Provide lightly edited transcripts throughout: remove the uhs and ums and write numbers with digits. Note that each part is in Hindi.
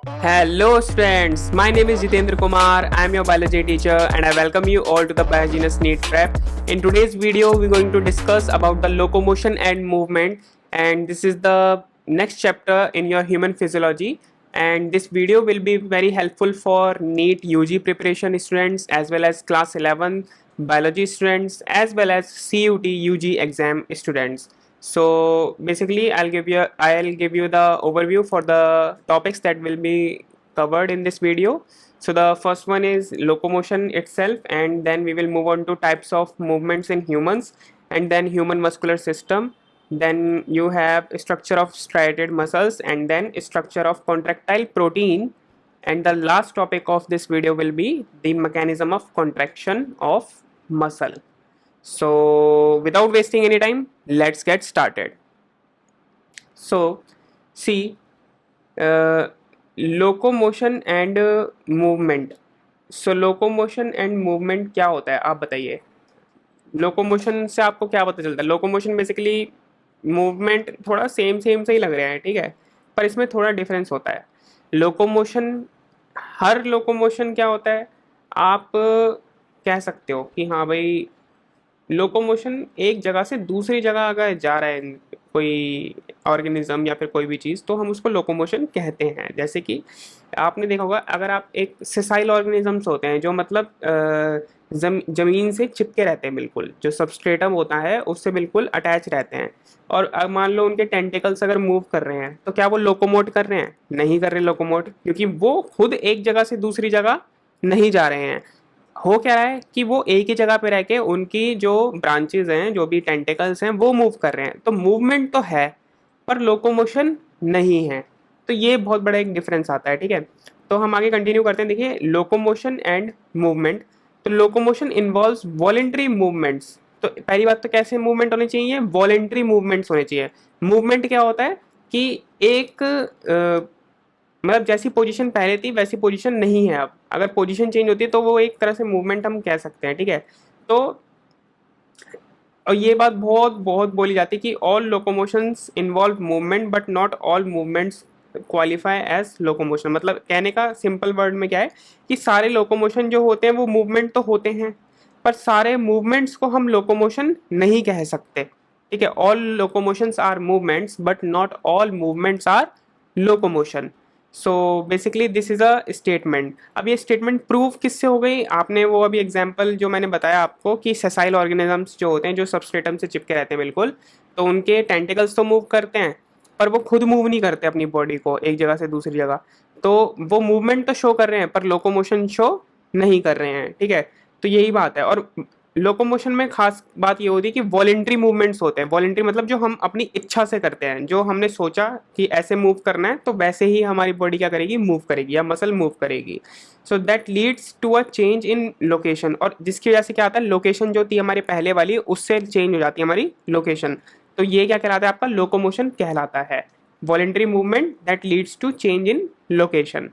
Hello students, my name is Jitendra Kumar. I am your biology teacher and I welcome you all to the Biogenus NEET Prep. In today's video, we're going to discuss about the locomotion and movement, and this is the next chapter in your human physiology, and this video will be very helpful for NEET UG preparation students as well as class 11 biology students as well as CUT UG exam students. So basically I'll give you the overview for the topics that will be covered in this video. So the first one is locomotion itself, and then we will move on to types of movements in humans, and then human muscular system. Then you have structure of striated muscles, and then structure of contractile protein, and the last topic of this video will be the mechanism of contraction of muscle. So without wasting any time, let's get started. So see, uh, locomotion and movement. So locomotion and movement क्या होता है, आप बताइए. लोकोमोशन से आपको क्या पता चलता है? लोकोमोशन बेसिकली मूवमेंट थोड़ा सेम सेम से ही लग रहा है, ठीक है, पर इसमें थोड़ा डिफरेंस होता है. लोकोमोशन, हर लोकोमोशन क्या होता है, आप कह सकते हो कि हाँ भाई, लोकोमोशन एक जगह से दूसरी जगह अगर जा रहा है कोई ऑर्गेनिज्म या फिर कोई भी चीज़, तो हम उसको लोकोमोशन कहते हैं. जैसे कि आपने देखा होगा, अगर आप एक सेसाइल ऑर्गेनिजम्स होते हैं जो मतलब ज़मीन से चिपके रहते हैं, बिल्कुल जो सबस्ट्रेटम होता है उससे बिल्कुल अटैच रहते हैं, और अब मान लो उनके टेंटिकल्स अगर मूव कर रहे हैं, तो क्या वो लोकोमोट कर रहे हैं? नहीं कर रहे लोकोमोट, क्योंकि वो खुद एक जगह से दूसरी जगह नहीं जा रहे हैं. हो क्या रहा है कि वो एक ही जगह पे रह के उनकी जो ब्रांचेज हैं, जो भी टेंटिकल्स हैं, वो मूव कर रहे हैं. तो मूवमेंट तो है पर लोकोमोशन नहीं है. तो ये बहुत बड़ा एक डिफरेंस आता है, ठीक है. तो हम आगे कंटिन्यू करते हैं. देखिए, लोकोमोशन एंड मूवमेंट. तो लोकोमोशन इन्वॉल्व्स वॉलेंट्री मूवमेंट्स. तो पहली बात तो कैसे मूवमेंट होने चाहिए? वॉलेंट्री मूवमेंट्स होने चाहिए. मूवमेंट क्या होता है कि एक मतलब जैसी पोजीशन पहले थी वैसी पोजीशन नहीं है अब. अगर पोजीशन चेंज होती है तो वो एक तरह से मूवमेंट हम कह सकते हैं, ठीक है. तो और ये बात बहुत बहुत बोली जाती है कि all locomotions involve movement but not all movements qualify as locomotion. मतलब कहने का सिंपल वर्ड में क्या है कि सारे लोकोमोशन जो होते हैं वो मूवमेंट तो होते हैं, पर सारे मूवमेंट्स को हम लोकोमोशन नहीं कह सकते, ठीक है. All locomotions are movements but not all movements are locomotion. So basically this is a statement. अब ये स्टेटमेंट प्रूव किससे हो गई? आपने वो अभी एग्जांपल जो मैंने बताया आपको कि सेसाइल ऑर्गेनिजम्स जो होते हैं जो सबस्ट्रेटम से चिपके रहते हैं बिल्कुल, तो उनके टेंटिकल्स तो मूव करते हैं पर वो खुद मूव नहीं करते अपनी बॉडी को एक जगह से दूसरी जगह. तो वो मूवमेंट तो शो कर रहे हैं पर लोकोमोशन शो नहीं कर रहे हैं, ठीक है. तो यही बात है. और लोकोमोशन में खास बात ये होती है कि वॉलेंट्री मूवमेंट्स होते हैं. वॉलेंट्री मतलब जो हम अपनी इच्छा से करते हैं, जो हमने सोचा कि ऐसे मूव करना है तो वैसे ही हमारी बॉडी क्या करेगी, मूव करेगी या मसल मूव करेगी. So that leads to a change in location. और जिसकी वजह से क्या आता है, लोकेशन जो थी हमारे पहले वाली उससे चेंज हो जाती है हमारी लोकेशन. तो ये क्या कहलाता है? आपका लोकोमोशन कहलाता है. Voluntary movement that leads to change in location.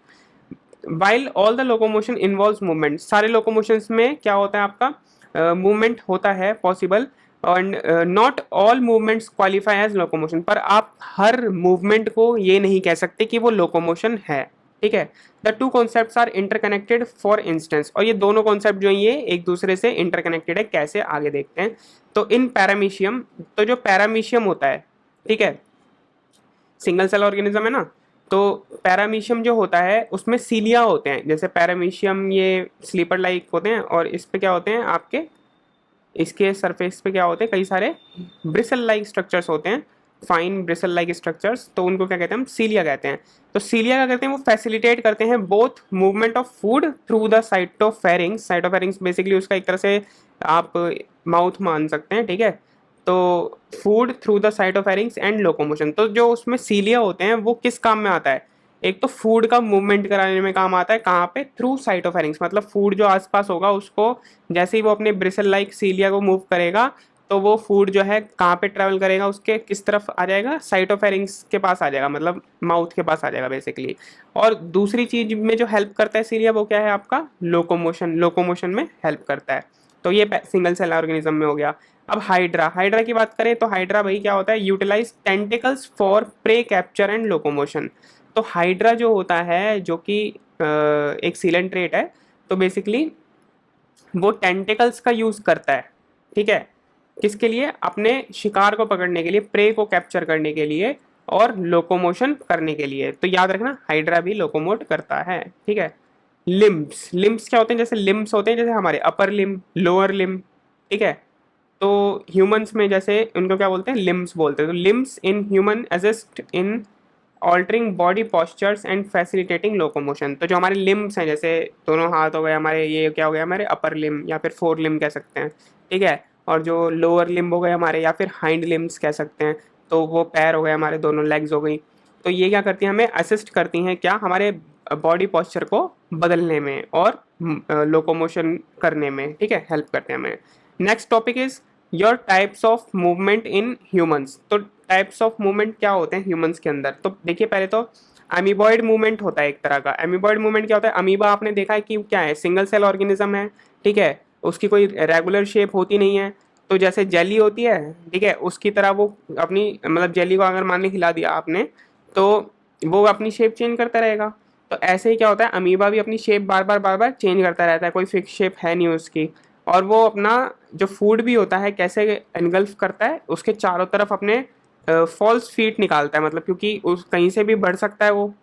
While all the locomotion involves movement. सारे लोकोमोशंस में क्या होता है आपका, मूवमेंट होता है possible. And not all movements qualify as locomotion. पर आप हर मूवमेंट को ये नहीं कह सकते कि वो लोकोमोशन है, ठीक है. The two concepts are interconnected for instance. और ये दोनों कॉन्सेप्ट जो ये एक दूसरे से इंटरकनेक्टेड है. कैसे, आगे देखते हैं. तो इन पैरामीशियम, तो जो पैरामीशियम होता है, ठीक है, सिंगल सेल ऑर्गेनिज्म है ना, तो पैरामीशियम जो होता है उसमें सीलिया होते हैं. जैसे पैरामीशियम ये स्लीपर लाइक होते हैं, और इस पे क्या होते हैं आपके, इसके सरफेस पे क्या होते हैं, कई सारे ब्रिसल लाइक स्ट्रक्चर्स होते हैं, फाइन ब्रिसल लाइक स्ट्रक्चर्स. तो उनको क्या कहते हैं, हम सीलिया कहते हैं. तो सीलिया क्या करते हैं, वो फैसिलिटेट करते हैं both movement of food through the cytopharynx. Cytopharynx basically उसका एक तरह से आप माउथ मान सकते हैं, ठीक है. तो food through the cytopharynx and locomotion. तो जो उसमें सीलिया होते हैं वो किस काम में आता है? एक तो फूड का मूवमेंट कराने में काम आता है. कहाँ पे? थ्रू साइटोफेरिंग्स. मतलब फूड जो आसपास होगा उसको, जैसे ही वो अपने ब्रिसल लाइक सीलिया को मूव करेगा तो वो फूड जो है कहाँ पे ट्रैवल करेगा, उसके किस तरफ आ जाएगा, साइटोफेरिंग्स के पास आ जाएगा, मतलब माउथ के पास आ जाएगा बेसिकली. और दूसरी चीज में जो हेल्प करता है सीलिया, वो क्या है आपका, लोकोमोशन. लोकोमोशन में हेल्प करता है. तो ये सिंगल सेल ऑर्गेनिज्म में हो गया. अब हाइड्रा, हाइड्रा की बात करें तो हाइड्रा भाई क्या होता है, utilize tentacles for prey capture and locomotion. तो हाइड्रा जो होता है, जो कि एक सीलेंट्रेट है, तो बेसिकली वो टेंटिकल्स का यूज करता है, ठीक है, किसके लिए? अपने शिकार को पकड़ने के लिए, प्रे को कैप्चर करने के लिए और लोकोमोशन करने के लिए। तो याद रखना हाइड्रा भी लोकोमोट करता है, ठीक है। लिम्स, लिम्स क्या होते हैं? जैसे लिम्स होते हैं, जैसे हमारे अपर लिम, लोअर लिम, ठीक है। तो ह्यूमंस में जैसे उनको क्या बोलते हैं? लिम्स बोलते हैं। तो limbs in human assist in altering body postures and facilitating locomotion. तो जो हमारे लिम्स हैं, जैसे दोनों हाथ हो गए हमारे, ये क्या हो गया हमारे अपर लिम या फिर फोर लिम कह सकते हैं, ठीक है। और जो लोअर लिम हो गए हमारे, या फिर हाइंड लिम्स कह सकते हैं, तो वो पैर हो गए हमारे, दोनों लेग्स हो गई। तो ये क्या करती हैं? हमें असिस्ट करती हैं, क्या? हमारे बॉडी पॉस्चर को बदलने में और लोकोमोशन करने में, ठीक है, हेल्प करते हैं हमें। Next topic is your types of movement in humans. तो टाइप्स ऑफ मूवमेंट क्या होते हैं ह्यूमंस के अंदर? तो देखिए पहले तो अमीबॉइड मूवमेंट होता है एक तरह का। अमीबॉइड मूवमेंट क्या होता है? अमीबा आपने देखा है कि क्या है? सिंगल सेल ऑर्गेनिज्म है, ठीक है, उसकी कोई रेगुलर शेप होती नहीं है। तो जैसे जेली होती है, ठीक है, उसकी तरह वो अपनी, मतलब जेली को अगर मान ली खिला दिया आपने, तो वो अपनी शेप चेंज करता रहेगा। तो ऐसे ही क्या होता है, अमीबा भी अपनी शेप बार बार चेंज करता रहता है, कोई फिक्स शेप है नहीं उसकी। और वो अपना जो फूड भी होता है कैसे एनगल्फ करता है, उसके चारों तरफ अपने फॉल्स फीट निकालता है, मतलब क्योंकि उस कहीं से भी बढ़ सकता है वो,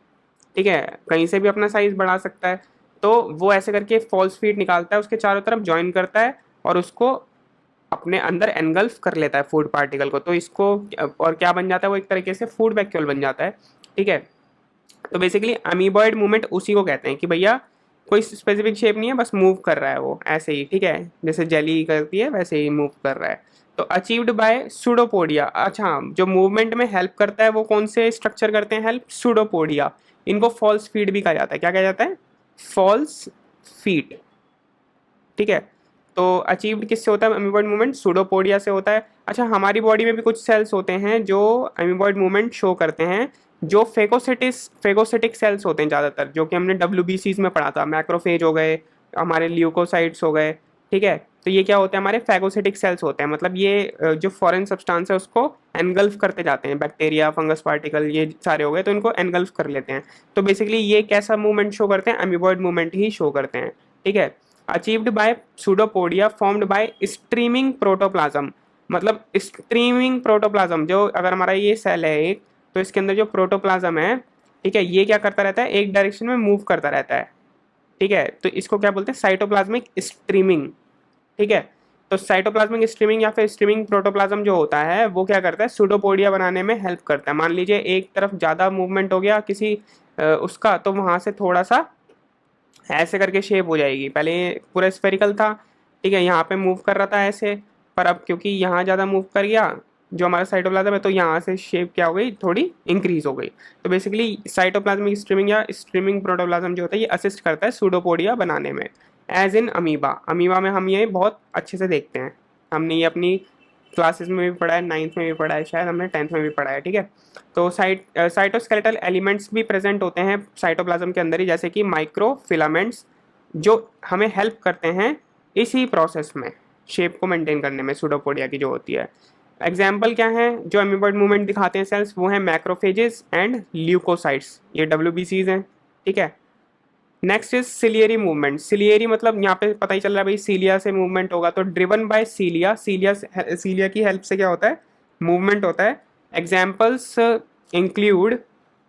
ठीक है, कहीं से भी अपना साइज बढ़ा सकता है। तो वो ऐसे करके फॉल्स फीट निकालता है, उसके चारों तरफ ज्वाइन करता है और उसको अपने अंदर एनगल्फ कर लेता है फूड पार्टिकल को। तो इसको और क्या बन जाता है? वो एक तरीके से फूड वैक्यूल बन जाता है, ठीक है। तो बेसिकली अमीबॉइड मूवमेंट उसी को कहते हैं कि भैया कोई स्पेसिफिक शेप नहीं है, बस मूव कर रहा है वो ऐसे ही, ठीक है, जैसे जेली करती है वैसे ही मूव कर रहा है। तो अचीव्ड बाय सूडोपोडिया। अच्छा, जो मूवमेंट में हेल्प करता है वो कौन से स्ट्रक्चर करते हैं हेल्प? सूडोपोडिया। इनको फॉल्स फीट भी कहा जाता है। क्या कहा जाता है? फॉल्स फीट, ठीक है। तो अचीव्ड किससे होता है अमीबॉइड मूवमेंट? सूडोपोडिया से होता है। अच्छा, हमारी बॉडी में भी कुछ सेल्स होते हैं जो अमीबॉइड मूवमेंट शो करते हैं, जो फेगोसिटिक सेल्स होते हैं ज़्यादातर, जो कि हमने WBCs में पढ़ा था। मैक्रोफेज हो गए, हमारे ल्यूकोसाइट्स हो गए, ठीक है। तो ये क्या होते हैं? हमारे फेगोसिटिक सेल्स होते हैं, मतलब ये जो फॉरेन सब्सटेंस है उसको एनगल्फ करते जाते हैं, बैक्टीरिया, फंगस पार्टिकल, ये सारे हो गए, तो इनको एनगल्फ कर लेते हैं। तो बेसिकली ये कैसा मूवमेंट शो करते हैं? अमीबॉइड मूवमेंट ही शो करते हैं, ठीक है। Achieved by pseudopodia formed by streaming protoplasm. मतलब स्ट्रीमिंग प्रोटोप्लाज्म, जो अगर हमारा ये सेल है एक, तो इसके अंदर जो प्रोटोप्लाज्म है, ठीक है, ये क्या करता रहता है? एक डायरेक्शन में मूव करता रहता है, ठीक है। तो इसको क्या बोलते हैं? साइटोप्लाज्मिक स्ट्रीमिंग, ठीक है। तो साइटोप्लाज्मिक स्ट्रीमिंग या फिर स्ट्रीमिंग प्रोटोप्लाज्म जो होता है वो क्या करता है? सूडोपोडिया बनाने में हेल्प करता है। मान लीजिए एक तरफ ज़्यादा मूवमेंट हो गया किसी उसका, तो वहाँ से थोड़ा सा ऐसे करके शेप हो जाएगी। पहले पूरा स्फेरिकल था, ठीक है, यहाँ पे मूव कर रहा था ऐसे, पर अब क्योंकि यहाँ ज़्यादा मूव कर गया जो हमारा साइटोप्लाज्म है, तो यहाँ से शेप क्या हो गई? थोड़ी इंक्रीज हो गई। तो बेसिकली साइटोप्लाज्मिक स्ट्रीमिंग या स्ट्रीमिंग प्रोटोप्लाज्म जो होता है ये असिस्ट करता है सूडोपोडिया बनाने में। एज इन अमीबा, अमीबा में हम ये बहुत अच्छे से देखते हैं, हमने ये अपनी क्लासेस में भी पढ़ा है, 9th में भी पढ़ा है, शायद हमने 10th में भी पढ़ा है, ठीक है। तो साइटोस्केलेटल एलिमेंट्स भी प्रेजेंट होते हैं साइटोप्लाज्म के अंदर ही, जैसे कि माइक्रो फिलामेंट्स, जो हमें हेल्प करते हैं इसी प्रोसेस में, शेप को मेंटेन करने में, सूडोपोडिया की जो होती है। एग्जाम्पल क्या है जो अमीबॉइड मूवमेंट दिखाते हैं सेल्स? वो हैं मैक्रोफेजेस एंड ल्यूकोसाइट्स, ये WBCs हैं, ठीक है। Next is ciliary movement. Ciliary मतलब यहाँ पे पता ही चल रहा है भाई, सीलिया से मूवमेंट होगा, तो ड्रिवन बाय सीलिया, सीलिया की हेल्प से क्या होता है? मूवमेंट होता है। एग्जाम्पल्स इंक्लूड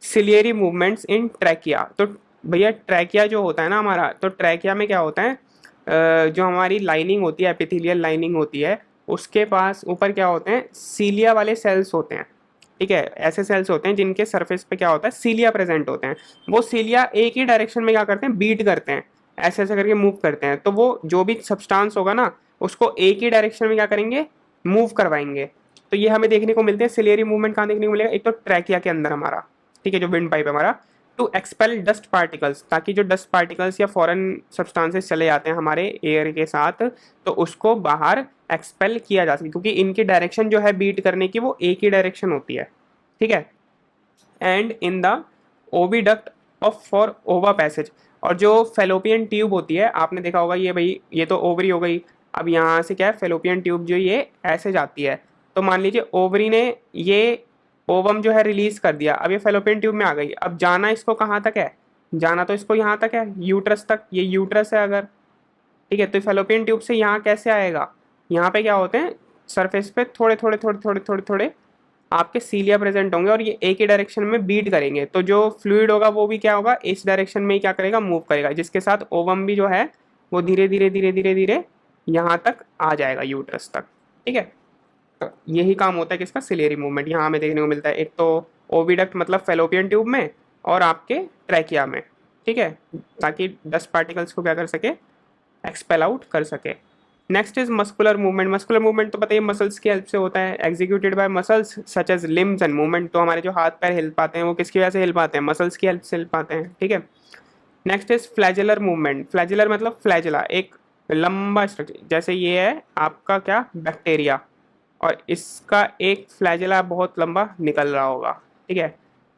सिलियरी मूवमेंट्स इन ट्रैकिया। तो भैया ट्रैकिया जो होता है ना हमारा, तो ट्रैकिया में क्या होता है? जो हमारी लाइनिंग होती है, एपिथेलियल लाइनिंग होती है, उसके पास ऊपर क्या होते हैं? सीलिया वाले सेल्स होते हैं, ठीक है। ऐसे सेल्स होते हैं जिनके सरफेस पे क्या होता है? सीलिया प्रेजेंट होते हैं। वो सीलिया एक ही डायरेक्शन में क्या करते हैं? बीट करते हैं, ऐसे ऐसे करके मूव करते हैं। तो वो जो भी सब्सटेंस होगा ना, उसको एक ही डायरेक्शन में क्या करेंगे? मूव करवाएंगे। तो ये हमें देखने को मिलते हैं। सिलियरी मूवमेंट कहाँ देखने को मिलेगा? एक तो ट्रैकिया के अंदर हमारा, ठीक है, जो विंड पाइप है हमारा, टू एक्सपेल डस्ट पार्टिकल्स, ताकि जो डस्ट पार्टिकल्स या फॉरेन सब्सटेंसेस चले जाते हैं हमारे एयर के साथ, तो उसको बाहर एक्सपेल किया जा सके, क्योंकि इनकी डायरेक्शन जो है बीट करने की वो एक ही डायरेक्शन होती है, ठीक है। And in the oviduct of for ओवा पैसेज, और जो फेलोपियन ट्यूब होती है, आपने देखा होगा, ये भाई ये तो ओवरी हो गई, अब यहाँ से क्या है? फेलोपियन ट्यूब जो ये ऐसे जाती है। तो मान लीजिए ओवरी ने ये ओवम जो है रिलीज कर दिया, अब ये फेलोपियन ट्यूब में आ गई। अब जाना इसको कहाँ तक है, जाना तो इसको यहाँ तक है, यूट्रस तक। ये यूट्रस है अगर, ठीक है, तो फेलोपियन ट्यूब से यहाँ कैसे आएगा, यहाँ पे क्या होते हैं सरफेस पे थोड़े थोड़े थोड़े थोड़े थोड़े थोड़े आपके सीलिया प्रेजेंट होंगे और ये एक ही डायरेक्शन में बीट करेंगे, तो जो फ्लूइड होगा वो भी क्या होगा इस डायरेक्शन में ही क्या करेगा, मूव करेगा, जिसके साथ ओवम भी जो है वो धीरे धीरे धीरे धीरे धीरे यहाँ तक आ जाएगा, यूट्रस तक। ठीक है, तो यही काम होता है किसका, सिलेरी मूवमेंट। यहाँ हमें देखने को मिलता है एक तो ओविडक्ट मतलब फेलोपियन ट्यूब में और आपके ट्रैकिया में, ठीक है, ताकि डस्ट पार्टिकल्स को क्या कर सके, एक्सपेल आउट कर सके। Next is muscular movement. Muscular movement तो बताइए मसल्स की हेल्प से होता है, executed by muscles such as limbs and movement. तो हमारे जो हाथ पैर हिल पाते हैं वो किसकी वजह से हिल पाते हैं, मसल्स की हेल्प से हिल पाते हैं। ठीक है, next is flagellar movement. Flagellar मतलब फ्लैजुला एक लंबा स्ट्रक्चर, जैसे ये है आपका क्या बैक्टीरिया और इसका एक फ्लैजुला बहुत लंबा निकल रहा होगा। ठीक है,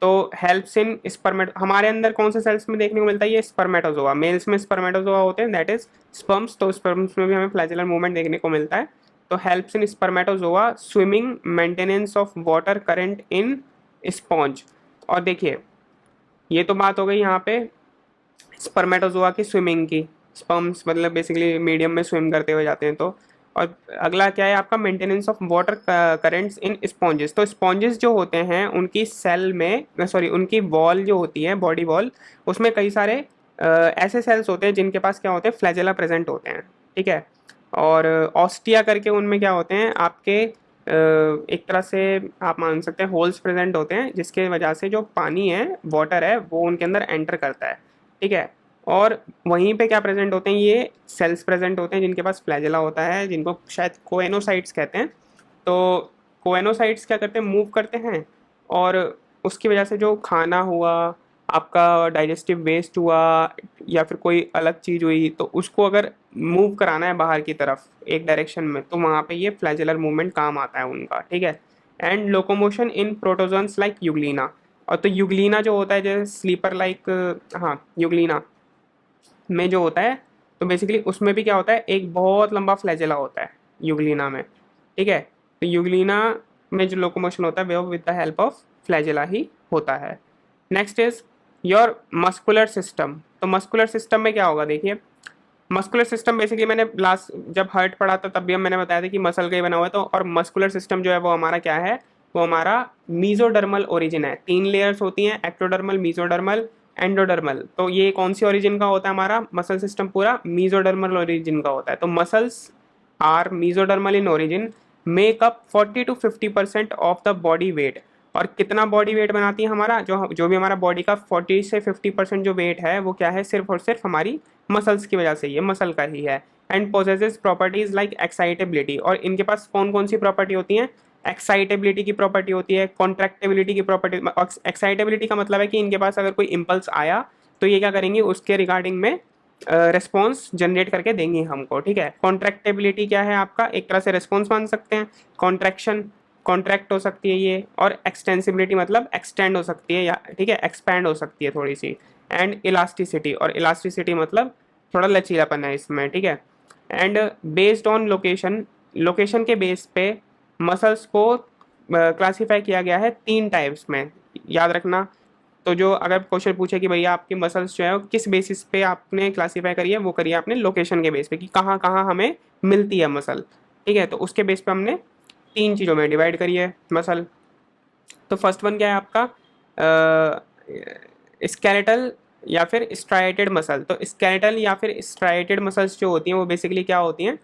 तो हेल्प्स इन स्पर्मेट, हमारे अंदर कौन से सेल्स में देखने को मिलता है, ये स्पर्मेटोजोआ, मेल्स में स्पर्मेटोजोआ होते हैं, दैट इज स्पर्म्स। तो स्पर्म्स में भी हमें फ्लैजुलर मूवमेंट देखने को मिलता है। तो helps in spermatozoa swimming, maintenance of water current in sponge. और देखिए ये तो बात हो गई यहाँ पे स्पर्मेटोजोआ की स्विमिंग की, स्पर्म्स मतलब बेसिकली मीडियम में स्विम करते हुए जाते हैं। तो और अगला क्या है आपका, maintenance of water currents in sponges. तो स्पॉन्जेस जो होते हैं उनकी सेल में, सॉरी उनकी वॉल जो होती है बॉडी वॉल, उसमें कई सारे ऐसे सेल्स होते हैं जिनके पास क्या होते हैं, फ्लैजेला प्रेजेंट होते हैं। ठीक है, और ऑस्टिया करके उनमें क्या होते हैं आपके एक तरह से आप मान सकते हैं होल्स प्रेजेंट होते हैं, जिसके वजह से जो पानी है, वाटर है, वो उनके अंदर एंटर करता है। ठीक है, और वहीं पे क्या प्रेजेंट होते हैं, ये सेल्स प्रेजेंट होते हैं जिनके पास फ्लैजेला होता है, जिनको शायद कोएनोसाइट्स कहते हैं। तो कोएनोसाइट्स क्या करते हैं, मूव करते हैं और उसकी वजह से जो खाना हुआ, आपका डाइजेस्टिव वेस्ट हुआ या फिर कोई अलग चीज़ हुई, तो उसको अगर मूव कराना है बाहर की तरफ एक डायरेक्शन में, तो वहाँ पे ये फ्लैजेलर मूवमेंट काम आता है उनका। ठीक है, and locomotion in protozoans like Euglena. और तो यूग्लिना जो होता है जैसे स्लीपर लाइक, हाँ यूग्लिना में जो होता है, तो बेसिकली उसमें भी क्या होता है, एक बहुत लंबा फ्लैजेला होता है यूग्लिना में। ठीक है, तो यूग्लिना में जो लोकोमोशन होता है वो with the help of flagella ही होता है। Next is your muscular system. तो मस्कुलर सिस्टम में क्या होगा, देखिए मस्कुलर सिस्टम बेसिकली मैंने लास्ट जब हर्ट पढ़ा था तब भी मैंने बताया था कि मसल का ही बना हुआ है। तो और मस्कुलर सिस्टम जो है वो हमारा क्या है, वो हमारा मीजोडर्मल ओरिजिन है। 3 लेयर्स होती हैं, एक्टोडर्मल, मीजोडर्मल, एंडोडर्मल। तो ये कौन सी ओरिजिन का होता है, हमारा मसल सिस्टम पूरा मीजोडर्मल ओरिजिन का होता है। तो muscles are mesodermal in origin, make up 40 to 50% of the body weight. और कितना बॉडी वेट बनाती है हमारा, जो जो भी हमारा बॉडी का 40 से 50% जो वेट है वो क्या है, सिर्फ और सिर्फ हमारी मसल्स की वजह से, ये मसल का ही है। And possesses properties like excitability. और इनके पास कौन कौन सी प्रॉपर्टी होती है, एक्साइटेबिलिटी की प्रॉपर्टी होती है, कॉन्ट्रैक्टेबिलिटी की प्रॉपर्टी। एक्साइटेबिलिटी का मतलब है कि इनके पास अगर कोई इम्पल्स आया तो ये क्या करेंगे, उसके रिगार्डिंग में रिस्पॉन्स जनरेट करके देंगे हमको। ठीक है, कॉन्ट्रैक्टेबिलिटी क्या है आपका, एक तरह से रिस्पॉन्स मान सकते हैं, कॉन्ट्रैक्शन कॉन्ट्रैक्ट हो सकती है ये, और एक्सटेंसिबिलिटी मतलब एक्सटेंड हो सकती है या ठीक है एक्सपैंड हो सकती है थोड़ी सी। एंड इलास्टिसिटी, और इलास्टिसिटी मतलब थोड़ा लचीलापन है इसमें। ठीक है, and based on location, location के बेस पे मसल्स को क्लासीफाई किया गया है 3 टाइप्स में, याद रखना। तो जो अगर क्वेश्चन पूछे कि भैया आपकी मसल्स जो है किस बेसिस पे आपने क्लासीफाई करी है, वो करिए आपने लोकेशन के बेस पे कि कहाँ कहाँ हमें मिलती है मसल। ठीक है, तो उसके बेस पे हमने 3 चीज़ों में डिवाइड करी है मसल। तो फर्स्ट वन क्या है आपका, स्केलेटल या फिर स्ट्राइटेड मसल। तो स्केलेटल या फिर स्ट्राइटेड मसल्स जो होती हैं वो बेसिकली क्या होती हैं,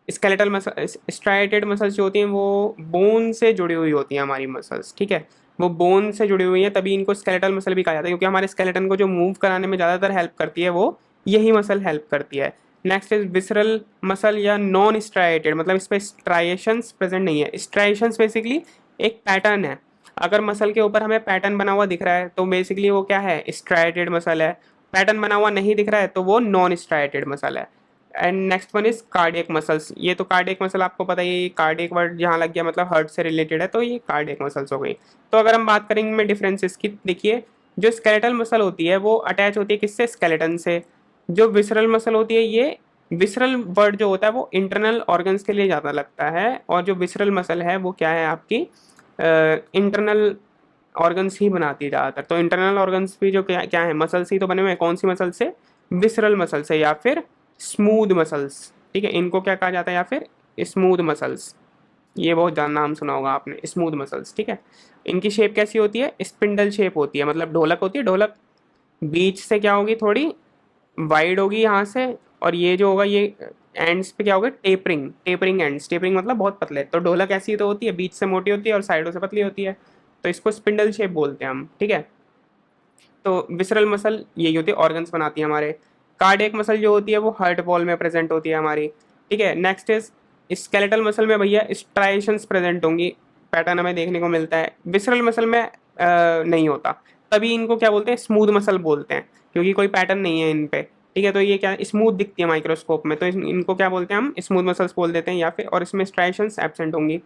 स्केलेटल मसल, स्ट्राइटेड मसल्स जो होती हैं वो बोन से जुड़ी हुई होती हैं हमारी मसल्स। ठीक है, वो बोन से जुड़ी हुई हैं, तभी इनको स्केलेटल मसल भी कहा जाता है, क्योंकि हमारे स्केलेटन को जो मूव कराने में ज़्यादातर हेल्प करती है वो यही मसल हेल्प करती है। नेक्स्ट इज विसरल मसल या नॉन स्ट्राइटेड, मतलब इस पर स्ट्राइएशंस प्रेजेंट नहीं है। स्ट्राइएशंस बेसिकली एक पैटर्न है, अगर मसल के ऊपर हमें पैटर्न बना हुआ दिख रहा है तो बेसिकली वो क्या है, स्ट्राइटेड मसल है। पैटर्न बना हुआ नहीं दिख रहा है तो वो नॉन स्ट्राइटेड मसल है। And next one is cardiac muscles. ये तो कार्डियक मसल आपको पता ही है, कार्डियक वर्ड जहाँ लग गया मतलब हार्ट से रिलेटेड है, तो ये कार्डियक मसल्स हो गई। तो अगर हम बात करेंगे इनमें डिफरेंसेस की, देखिए जो स्केलेटल मसल होती है वो अटैच होती है किससे, स्केलेटन से। जो विसरल मसल होती है, ये विसरल वर्ड जो होता है वो इंटरनल ऑर्गन्स के लिए ज़्यादा लगता है, और जो विसरल मसल है वो क्या है आपकी इंटरनल ऑर्गन्स ही बनाती है ज़्यादातर। तो इंटरनल ऑर्गन्स भी जो क्या क्या है, मसल्स ही तो बने हुए हैं। कौन सी मसल से? विसरल मसल से या फिर स्मूथ मसल्स। ठीक है, इनको क्या कहा जाता है? या फिर स्मूथ मसल्स। ये बहुत ज़्यादा नाम सुना होगा आपने, स्मूथ मसल्स। ठीक है, इनकी शेप कैसी होती है? स्पिंडल शेप होती है, मतलब ढोलक होती है। ढोलक बीच से क्या होगी? थोड़ी वाइड होगी यहाँ से, और ये जो होगा ये एंड्स पे क्या होगा? Tapering, tapering ends. टेपरिंग मतलब बहुत पतले। तो ढोलक ऐसी तो होती है, बीच से मोटी होती है और साइडों से पतली होती है, तो इसको स्पिंडल शेप बोलते हैं हम। ठीक है, तो विसरल मसल यही होती है, ऑर्गन्स बनाती है हमारे। कार्डियक मसल जो होती है वो हार्ट वॉल में प्रेजेंट होती है हमारी। ठीक है, नेक्स्ट इज स्केलेटल मसल में भैया स्ट्राइशंस प्रेजेंट होंगी, पैटर्न हमें देखने को मिलता है। विसरल मसल में नहीं होता, तभी इनको क्या बोलते हैं? स्मूथ मसल बोलते हैं, क्योंकि कोई पैटर्न नहीं है इन पे। ठीक है, तो ये क्या स्मूथ दिखती है माइक्रोस्कोप में, तो इनको क्या बोलते हैं? हम स्मूथ मसल्स बोल देते हैं, या फिर और इसमें स्ट्राइशंस एब्सेंट होंगी।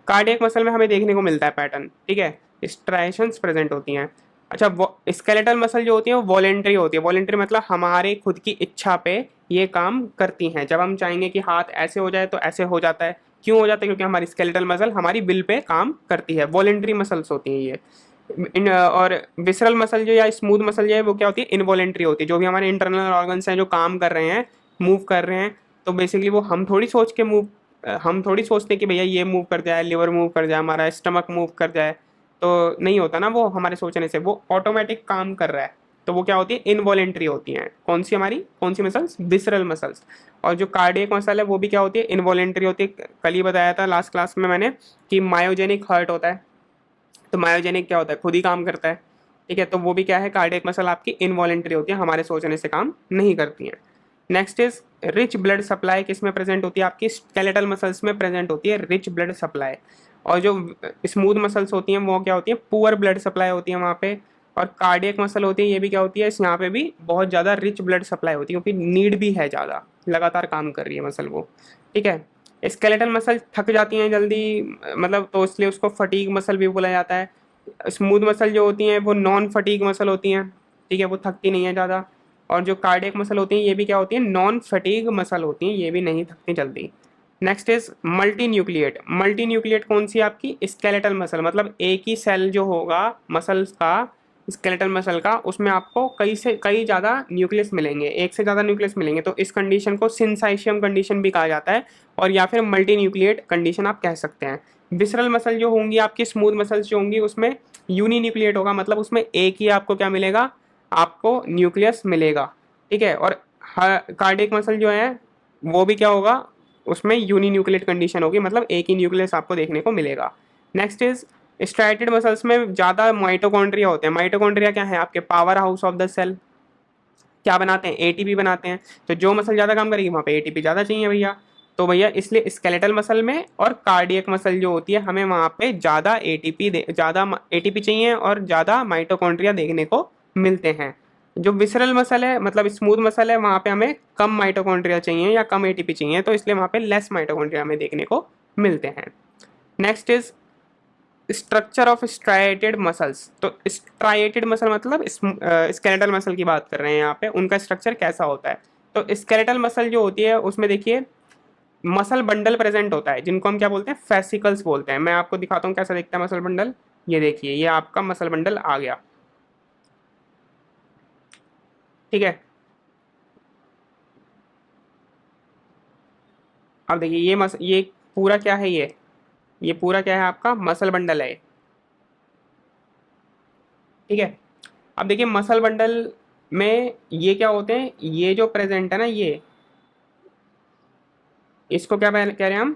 कार्डियक मसल में हमें देखने को मिलता है पैटर्न। ठीक है, स्ट्राइशंस प्रेजेंट होती हैं। अच्छा, स्केलेटल मसल जो होती है वो वॉलेंट्री होती है। वॉलेंट्री मतलब हमारे खुद की इच्छा पे ये काम करती हैं। जब हम चाहेंगे कि हाथ ऐसे हो जाए तो ऐसे हो जाता है। क्यों हो जाता है? क्योंकि हमारी स्केलेटल मसल हमारी विल पे काम करती है। वॉलेंट्री मसल्स होती हैं ये। और विसरल मसल जो या स्मूथ मसल जो है वो क्या होती है? इनवॉलेंट्री होती है। जो भी हमारे इंटरनल ऑर्गन्स हैं जो काम कर रहे हैं, मूव कर रहे हैं, तो बेसिकली वो हम थोड़ी सोचते हैं कि भैया ये मूव कर जाए, लिवर मूव कर जाए, हमारा स्टमक मूव कर जाए। तो नहीं होता ना वो हमारे सोचने से, वो ऑटोमेटिक काम कर रहा है। तो वो क्या होती है? इनवॉलेंट्री होती हैं। कौन सी मसल्स? Visceral muscles. और जो कार्डियक मसल है वो भी क्या होती है? इनवॉलेंट्री होती है। कल ही बताया था लास्ट क्लास में मैंने कि मायोजेनिक हार्ट होता है। तो मायोजेनिक क्या होता है? खुद ही काम करता है। ठीक है, तो वो भी क्या है? कार्डियक मसल आपकी इनवॉलेंट्री होती है, हमारे सोचने से काम नहीं करती हैं। Next is rich blood supply. किस में प्रेजेंट होती है? आपकी स्केलेटल मसल्स में प्रेजेंट होती है रिच ब्लड सप्लाई। और जो स्मूथ मसल्स होती हैं वो क्या होती है? पुअर ब्लड सप्लाई होती है वहाँ पे। और कार्डियक मसल होती है, ये भी क्या होती है? इस यहाँ पे भी बहुत ज़्यादा रिच ब्लड सप्लाई होती है, क्योंकि नीड भी है ज़्यादा, लगातार काम कर रही है मसल वो। ठीक है, स्केलेटल मसल थक जाती हैं जल्दी, मतलब तो इसलिए उसको फटीग मसल भी बोला जाता है। स्मूथ मसल जो होती हैं वो नॉन फटीग मसल होती हैं। ठीक है, वो थकती नहीं है ज़्यादा। और जो कार्डियक मसल होती हैं ये भी क्या होती हैं? नॉन फटीग मसल होती हैं, ये भी नहीं थकती जल्दी। Next is multi nucleate. Multi nucleate कौन सी? आपकी स्केलेटल मसल, मतलब एक ही सेल जो होगा मसल्स का, स्केलेटल मसल का, उसमें आपको कई ज़्यादा न्यूक्लियस मिलेंगे, एक से ज़्यादा न्यूक्लियस मिलेंगे। तो इस कंडीशन को सिंसाइशियम कंडीशन भी कहा जाता है, और या फिर मल्टी न्यूक्लिएट कंडीशन आप कह सकते हैं। विसरल मसल जो होंगी आपकी, स्मूथ मसल्स जो होंगी, उसमें यूनी न्यूक्लिएट होगा, मतलब उसमें एक ही आपको क्या मिलेगा? आपको न्यूक्लियस मिलेगा। ठीक है, और कार्डियक मसल जो है वो भी क्या होगा? उसमें यूनी न्यूक्लिएट कंडीशन होगी, मतलब एक ही न्यूक्लियस आपको देखने को मिलेगा। नेक्स्ट इज स्ट्राइटेड मसल्स में ज़्यादा माइटोकॉन्ड्रिया होते हैं। माइटोकॉन्ड्रिया क्या है? आपके power house of the cell. क्या बनाते हैं? एटीपी बनाते हैं। तो जो मसल ज़्यादा काम करेगी वहाँ पे एटीपी ज़्यादा चाहिए भैया। तो भैया इसलिए स्केलेटल मसल में और कार्डियक मसल जो होती है हमें वहाँ पे ज़्यादा एटीपी चाहिए और ज़्यादा माइटोकॉन्ड्रिया देखने को मिलते हैं। जो विसरल मसल है, मतलब स्मूथ मसल है, वहाँ पे हमें कम माइटोकॉन्ड्रिया चाहिए या कम एटीपी चाहिए, तो इसलिए वहाँ पे लेस माइटोकॉन्ड्रिया हमें देखने को मिलते हैं। Next is structure of striated muscles. तो स्ट्राइटेड मसल मतलब स्केलेटल मसल की बात कर रहे हैं यहाँ पे, उनका स्ट्रक्चर कैसा होता है? तो स्केलेटल मसल जो होती है उसमें देखिए मसल बंडल प्रेजेंट होता है, जिनको हम क्या बोलते हैं? फेसिकल्स बोलते हैं। मैं आपको दिखाता हूँ कैसा दिखता है मसल बंडल। ये देखिए, ये आपका मसल बंडल आ गया। ठीक है, अब देखिए ये पूरा क्या है? ये पूरा क्या है? आपका मसल बंडल है। ठीक है, अब देखिए मसल बंडल में ये क्या होते हैं? ये जो प्रेजेंट है ना, ये इसको क्या कह रहे हैं हम?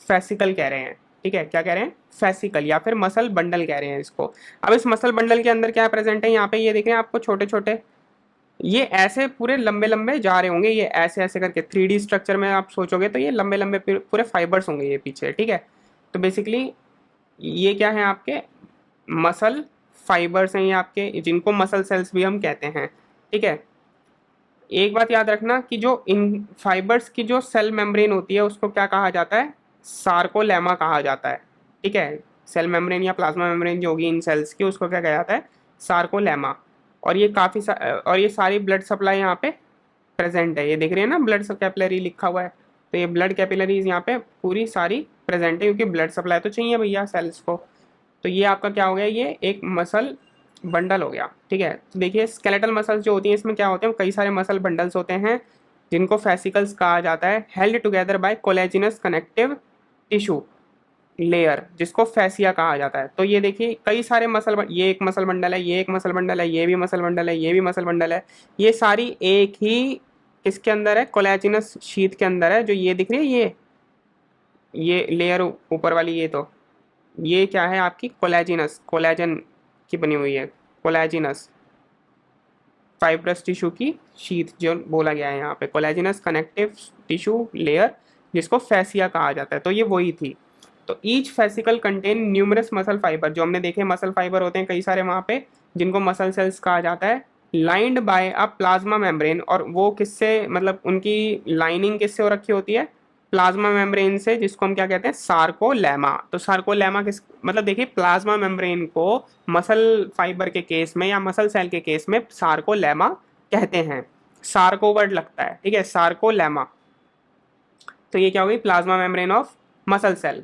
फेसिकल कह रहे हैं। ठीक है, क्या कह रहे हैं? फेसिकल या फिर मसल बंडल कह रहे हैं इसको। अब इस मसल बंडल के अंदर क्या प्रेजेंट है? यहाँ पे ये देख रहे हैं आपको छोटे छोटे, ये ऐसे पूरे लंबे लंबे जा रहे होंगे, ये ऐसे ऐसे करके 3D स्ट्रक्चर में आप सोचोगे तो ये लंबे लंबे पूरे फाइबर्स होंगे ये पीछे। ठीक है, तो बेसिकली ये क्या है? आपके मसल फाइबर्स हैं ये आपके, जिनको मसल सेल्स भी हम कहते हैं। ठीक है, एक बात याद रखना कि जो इन फाइबर्स की जो सेल मेम्ब्रेन होती है उसको क्या कहा जाता है? सार्कोलेमा कहा जाता है। ठीक है, सेल मेम्ब्रेन या प्लाज्मा मेम्ब्रेन जो होगी इन सेल्स की, उसको क्या कहा जाता है? सार्कोलेमा। और ये और ये सारी ब्लड सप्लाई यहाँ पे प्रेजेंट है। ये देख रहे हैं ना, ब्लड कैपिलरी लिखा हुआ है, तो ये ब्लड कैपिलरीज यहाँ पे पूरी सारी प्रेजेंट है, क्योंकि ब्लड सप्लाई तो चाहिए भैया सेल्स को। तो ये आपका क्या हो गया, ये एक मसल बंडल हो गया। ठीक है, तो देखिए स्केलेटल मसल्स जो होती हैं इसमें क्या होते हैं, कई सारे मसल बंडल्स होते हैं जिनको फेसिकल्स कहा जाता है, held together by collagenous connective tissue layer, जिसको फैसिया कहा जाता है। तो ये देखिए कई सारे ये एक मसल बंडल है, ये एक मसल बंडल है, ये भी मसल बंडल है, ये भी मसल बंडल है। ये सारी एक ही किसके अंदर है, कोलेजिनस शीथ के अंदर है। जो ये दिख रही है ये लेयर ऊपर वाली, ये क्या है आपकी, कोलेजिनस, कोलेजन की बनी हुई है, कोलेजिनस फाइब्रस टिश्यू की शीथ जो बोला गया है यहाँ पे, कोलेजिनस कनेक्टिव टिश्यू लेयर, जिसको फैसिया कहा जाता है। तो ये वही थी। तो each fascicle contain numerous muscle fibre, जो हमने देखे मसल फाइबर होते हैं कई सारे वहाँ पे, जिनको मसल सेल्स कहा जाता है, lined by a plasma membrane. और वो किससे, मतलब उनकी लाइनिंग किससे हो रखी होती है, प्लाज्मा मेम्ब्रेन से, जिसको हम क्या कहते हैं, सार्कोलेमा। तो सार्कोलेमा किस, मतलब देखिए प्लाज्मा मेम्ब्रेन को मसल फाइबर के केस में या मसल सेल के केस में सार्कोलेमा कहते हैं। सार्को वर्ड लगता है, ठीक है, सार्कोलेमा। तो ये क्या हो गई, plasma membrane of muscle cell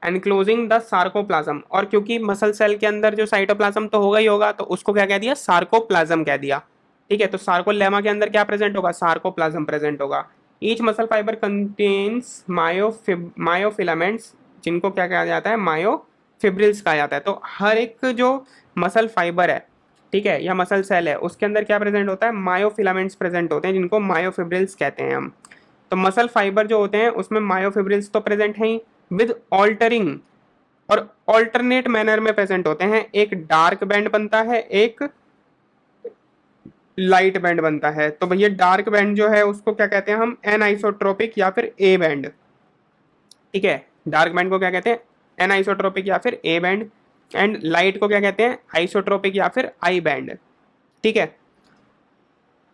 enclosing the sarcoplasm. और क्योंकि मसल सेल के अंदर जो साइटोप्लाज्म तो होगा ही होगा, तो उसको क्या कह दिया, सार्कोप्लाज्म कह दिया। ठीक है, तो सार्कोलेमा के अंदर क्या प्रेजेंट होगा, सार्कोप्लाज्म प्रेजेंट होगा। Each muscle fibre contains myofilaments, जिनको क्या कहा जाता है, मायोफिब्रिल्स कहा जाता है। तो हर एक जो मसल फाइबर है, ठीक है, या मसल सेल है, उसके अंदर क्या प्रेजेंट होता है, मायोफिलामेंट्स प्रेजेंट होते हैं, जिनको मायोफिब्रिल्स कहते हैं हम। तो मसल फाइबर जो होते हैं उसमें मायोफिब्रिल्स तो प्रेजेंट हैं ही, विद ऑल्टरिंग और ऑल्टरनेट मैनर में प्रेजेंट होते हैं। एक डार्क बैंड बनता है, एक लाइट बैंड बनता है। तो भैया डार्क बैंड जो है उसको क्या कहते हैं हम, एन आइसोट्रोपिक या फिर ए बैंड। ठीक है, डार्क बैंड को क्या कहते हैं, एन आइसोट्रोपिक या फिर ए बैंड। एंड लाइट को क्या कहते हैं, आइसोट्रोपिक या फिर आई बैंड। ठीक है,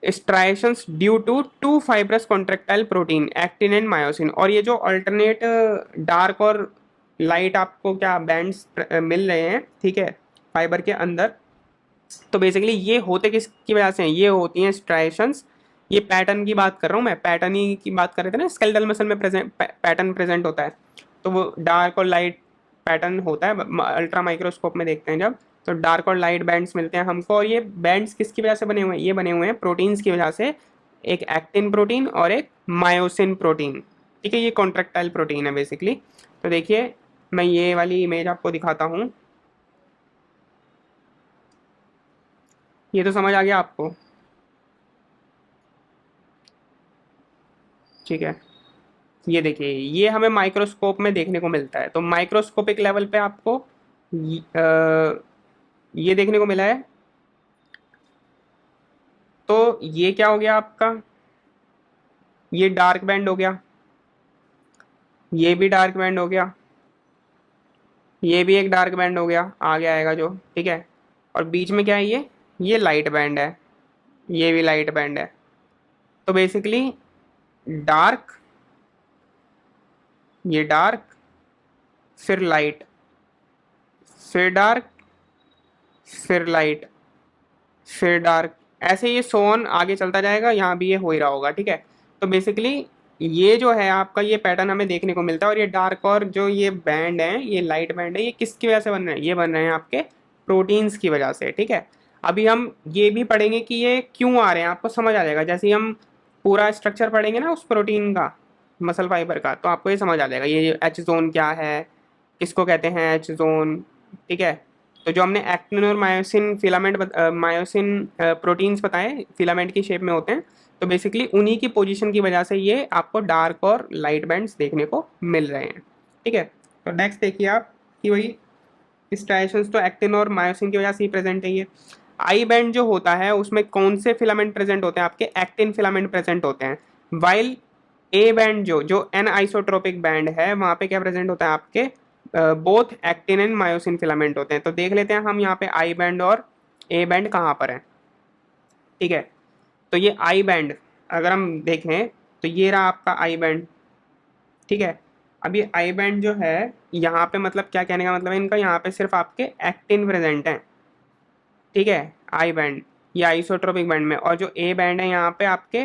striations due to two fibrous contractile protein actin and myosin. और ये जो अल्टरनेट डार्क और लाइट आपको क्या बैंड्स मिल रहे हैं, ठीक है, फाइबर के अंदर, तो बेसिकली ये होते किसकी वजह से हैं, ये होती हैं स्ट्राइशंस। ये पैटर्न की बात कर रहा हूँ मैं, पैटर्न ही की बात कर रहे थे ना, स्केलेटल मसल में पैटर्न प्रेजेंट होता है। तो वो डार्क और लाइट पैटर्न होता है, अल्ट्रा माइक्रोस्कोप में देखते हैं जब, तो डार्क और लाइट बैंड्स मिलते हैं हमको। और ये बैंड्स किसकी वजह से बने हुए हैं, ये बने हुए हैं प्रोटीन्स की वजह से, एक एक्टिन प्रोटीन और एक मायोसिन प्रोटीन। ठीक है, ये कॉन्ट्रेक्टाइल प्रोटीन है बेसिकली। तो देखिए मैं ये वाली इमेज आपको दिखाता हूँ, ये तो समझ आ गया आपको। ठीक है, ये देखिए ये हमें माइक्रोस्कोप में देखने को मिलता है। तो माइक्रोस्कोपिक लेवल पे आपको ये देखने को मिला है। तो ये क्या हो गया आपका, ये डार्क बैंड हो गया, ये भी डार्क बैंड हो गया, ये भी एक डार्क बैंड हो गया, आगे आएगा जो, ठीक है। और बीच में क्या है, ये लाइट बैंड है, ये भी लाइट बैंड है। तो बेसिकली डार्क, ये डार्क, फिर लाइट, फिर डार्क, फिर लाइट, फिर डार्क, ऐसे ये सोन आगे चलता जाएगा, यहाँ भी ये हो ही रहा होगा। ठीक है, तो बेसिकली ये जो है आपका, ये पैटर्न हमें देखने को मिलता है। और ये डार्क और जो ये बैंड है, ये लाइट बैंड है, ये किसकी वजह से बन रहे हैं, ये बन रहे हैं आपके प्रोटीन्स की वजह से। ठीक है, अभी हम ये भी पढ़ेंगे कि ये क्यों आ रहे हैं, आपको समझ आ जाएगा। जैसे ही हम पूरा स्ट्रक्चर पढ़ेंगे ना उस प्रोटीन का, मसल फाइबर का, तो आपको ये समझ आ जाएगा ये एच जोन क्या है, किसको कहते हैं एच जोन। ठीक है, तो जो हमने एक्टिन और मायोसिन फिलामेंट मायोसिन प्रोटीन्स बताए फिलामेंट की शेप में होते हैं, तो बेसिकली उन्हीं की पोजीशन की वजह से ये आपको डार्क और लाइट बैंड्स देखने को मिल रहे हैं। ठीक है, तो नेक्स्ट देखिए आप कि वही स्ट्राइशंस तो एक्टिन और मायोसिन की वजह से ही प्रेजेंट है। ये आई बैंड जो होता है उसमें कौन से फिलामेंट प्रेजेंट होते हैं, आपके एक्टिन फिलामेंट प्रेजेंट होते हैं। वाइल ए बैंड जो एन आइसोट्रोपिक बैंड है, वहाँ पे क्या प्रेजेंट होता है, आपके both actin and myosin filament होते हैं। तो देख लेते हैं हम यहाँ पे आई बैंड और ए बैंड कहाँ पर है। ठीक है, तो ये आई बैंड अगर हम देखें तो ये रहा आपका आई बैंड। ठीक है, अब ये आई बैंड जो है यहाँ पे, मतलब क्या कहने का मतलब है इनका, यहाँ पे सिर्फ आपके एक्टिन प्रेजेंट है। ठीक है, आई बैंड ये आइसोट्रोपिक बैंड में, और जो ए बैंड है यहाँ पे आपके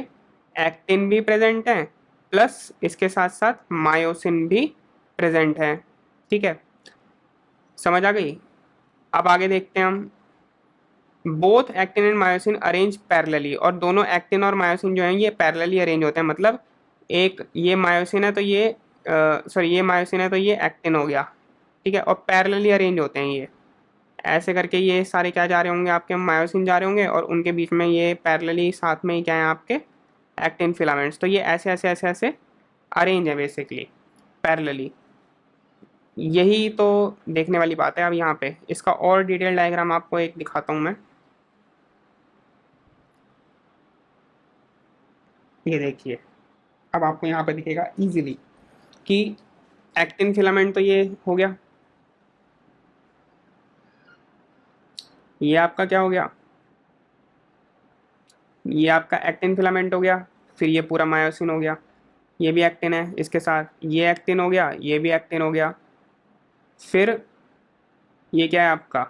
एक्टिन भी प्रेजेंट है, प्लस इसके साथ साथ मायोसिन भी प्रेजेंट है। ठीक है, समझ आ गई। अब आगे देखते हैं हम। Both actin and myosin arrange parallelly, और दोनों एक्टिन और मायोसिन जो है ये पैरेलली अरेंज होते हैं। मतलब एक ये मायोसिन है तो ये सॉरी ये मायोसिन है तो ये एक्टिन हो गया, ठीक है, और पैरेलली अरेंज होते हैं ये। ऐसे करके ये सारे क्या जा रहे होंगे, आपके मायोसिन जा रहे होंगे और उनके बीच में ये पैरेलली साथ में ही क्या है आपके एक्टिन फिलामेंट्स। तो ये ऐसे ऐसे ऐसे ऐसे अरेंज है बेसिकली पैरेलली। यही तो देखने वाली बात है। अब यहाँ पे इसका और डिटेल डायग्राम आपको एक दिखाता हूँ मैं। ये देखिए, अब आपको यहाँ पे दिखेगा इजीली कि एक्टिन फिलामेंट तो ये हो गया, ये आपका क्या हो गया, ये आपका एक्टिन फिलामेंट हो गया। फिर ये पूरा मायोसिन हो गया, ये भी एक्टिन है इसके साथ, ये एक्टिन हो गया, ये भी एक्टिन हो गया। फिर ये क्या है आपका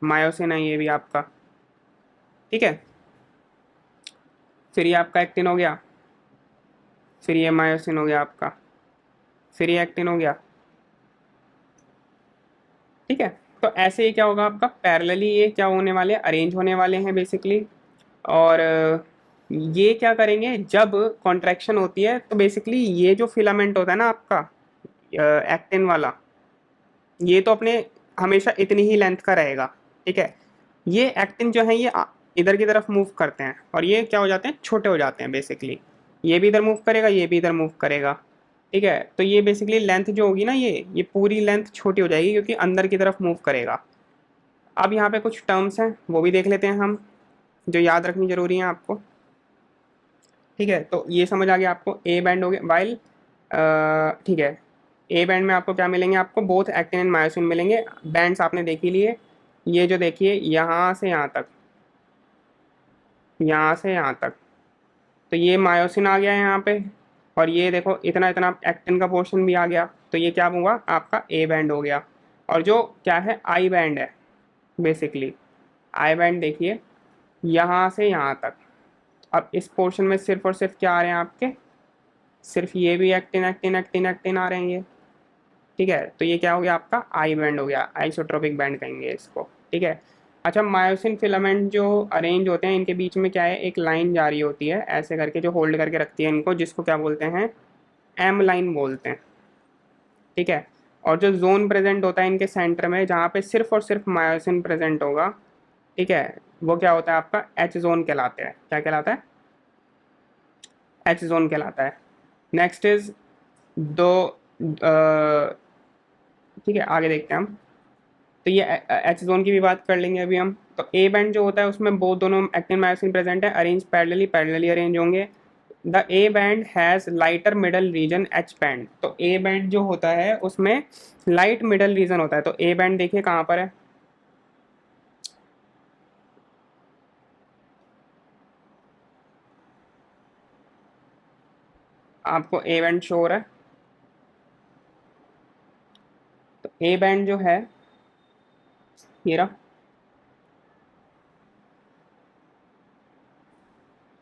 मायोसिन है, ये भी आपका, ठीक है। फिर ये आपका एक्टिन हो गया, फिर ये मायोसिन हो गया आपका, फिर ये एक्टिन हो गया, ठीक है। तो ऐसे ही क्या होगा आपका पैरेलली ये क्या होने वाले अरेंज होने वाले हैं बेसिकली। और ये क्या करेंगे जब कॉन्ट्रैक्शन होती है तो बेसिकली ये जो फिलामेंट होता है ना आपका एक्टिन वाला, ये तो अपने हमेशा इतनी ही लेंथ का रहेगा, ठीक है। ये एक्टिन जो है ये इधर की तरफ मूव करते हैं और ये क्या हो जाते हैं, छोटे हो जाते हैं बेसिकली। ये भी इधर मूव करेगा, ये भी इधर मूव करेगा, ठीक है। तो ये बेसिकली लेंथ जो होगी ना ये पूरी लेंथ छोटी हो जाएगी क्योंकि अंदर की तरफ मूव करेगा। अब यहाँ पे कुछ टर्म्स हैं वो भी देख लेते हैं हम, जो याद रखनी जरूरी है आपको, ठीक है। तो ये समझ आ गया आपको, ए बैंड हो गया वाइल, ठीक है। ए बैंड में आपको क्या मिलेंगे, आपको बोथ एक्टिन एंड मायोसिन मिलेंगे। बैंड्स आपने देख ही लिए, ये जो देखिए यहाँ से यहाँ तक, यहाँ से यहाँ तक, तो ये मायोसिन आ गया है यहाँ पे, और ये देखो इतना इतना एक्टिन का पोर्शन भी आ गया। तो ये क्या हुआ आपका ए बैंड हो गया। और जो क्या है आई बैंड है बेसिकली, आई बैंड देखिए यहाँ से यहाँ तक। अब इस पोर्शन में सिर्फ और सिर्फ क्या आ रहे हैं आपके, सिर्फ ये भी एक्टिन एक्टिन एक्टिन एक्टिन आ रहे हैं ये, ठीक है। तो ये क्या हो गया आपका आई बैंड हो गया, आइसोट्रोपिक बैंड कहेंगे इसको, ठीक है। अच्छा, मायोसिन फिलामेंट जो अरेंज होते हैं इनके बीच में क्या है, एक लाइन जारी होती है ऐसे करके जो होल्ड करके रखती है इनको, जिसको क्या बोलते हैं, एम लाइन बोलते हैं, ठीक है। और जो जोन प्रेजेंट होता है इनके सेंटर में जहाँ पे सिर्फ और सिर्फ मायोसिन प्रेजेंट होगा, ठीक है, वो क्या होता है आपका एच जोन कहलाता है। क्या कहलाता है, एच जोन कहलाता है। नेक्स्ट इज दो, ठीक है, आगे देखते हैं हम। तो ये एच जोन की भी बात कर लेंगे अभी हम। तो ए बैंड जो होता है उसमें बहुत दोनों एक्टिन मायोसिन प्रेजेंट है, अरेंज पैरेलली, पैरेलली अरेंज होंगे। The A band has lighter middle region H band. तो ए बैंड जो होता है उसमें लाइट मिडल रीजन होता है। तो ए बैंड देखिए कहाँ पर है, आपको ए बैंड शो हो रहा है। तो ए बैंड जो है ये रहा,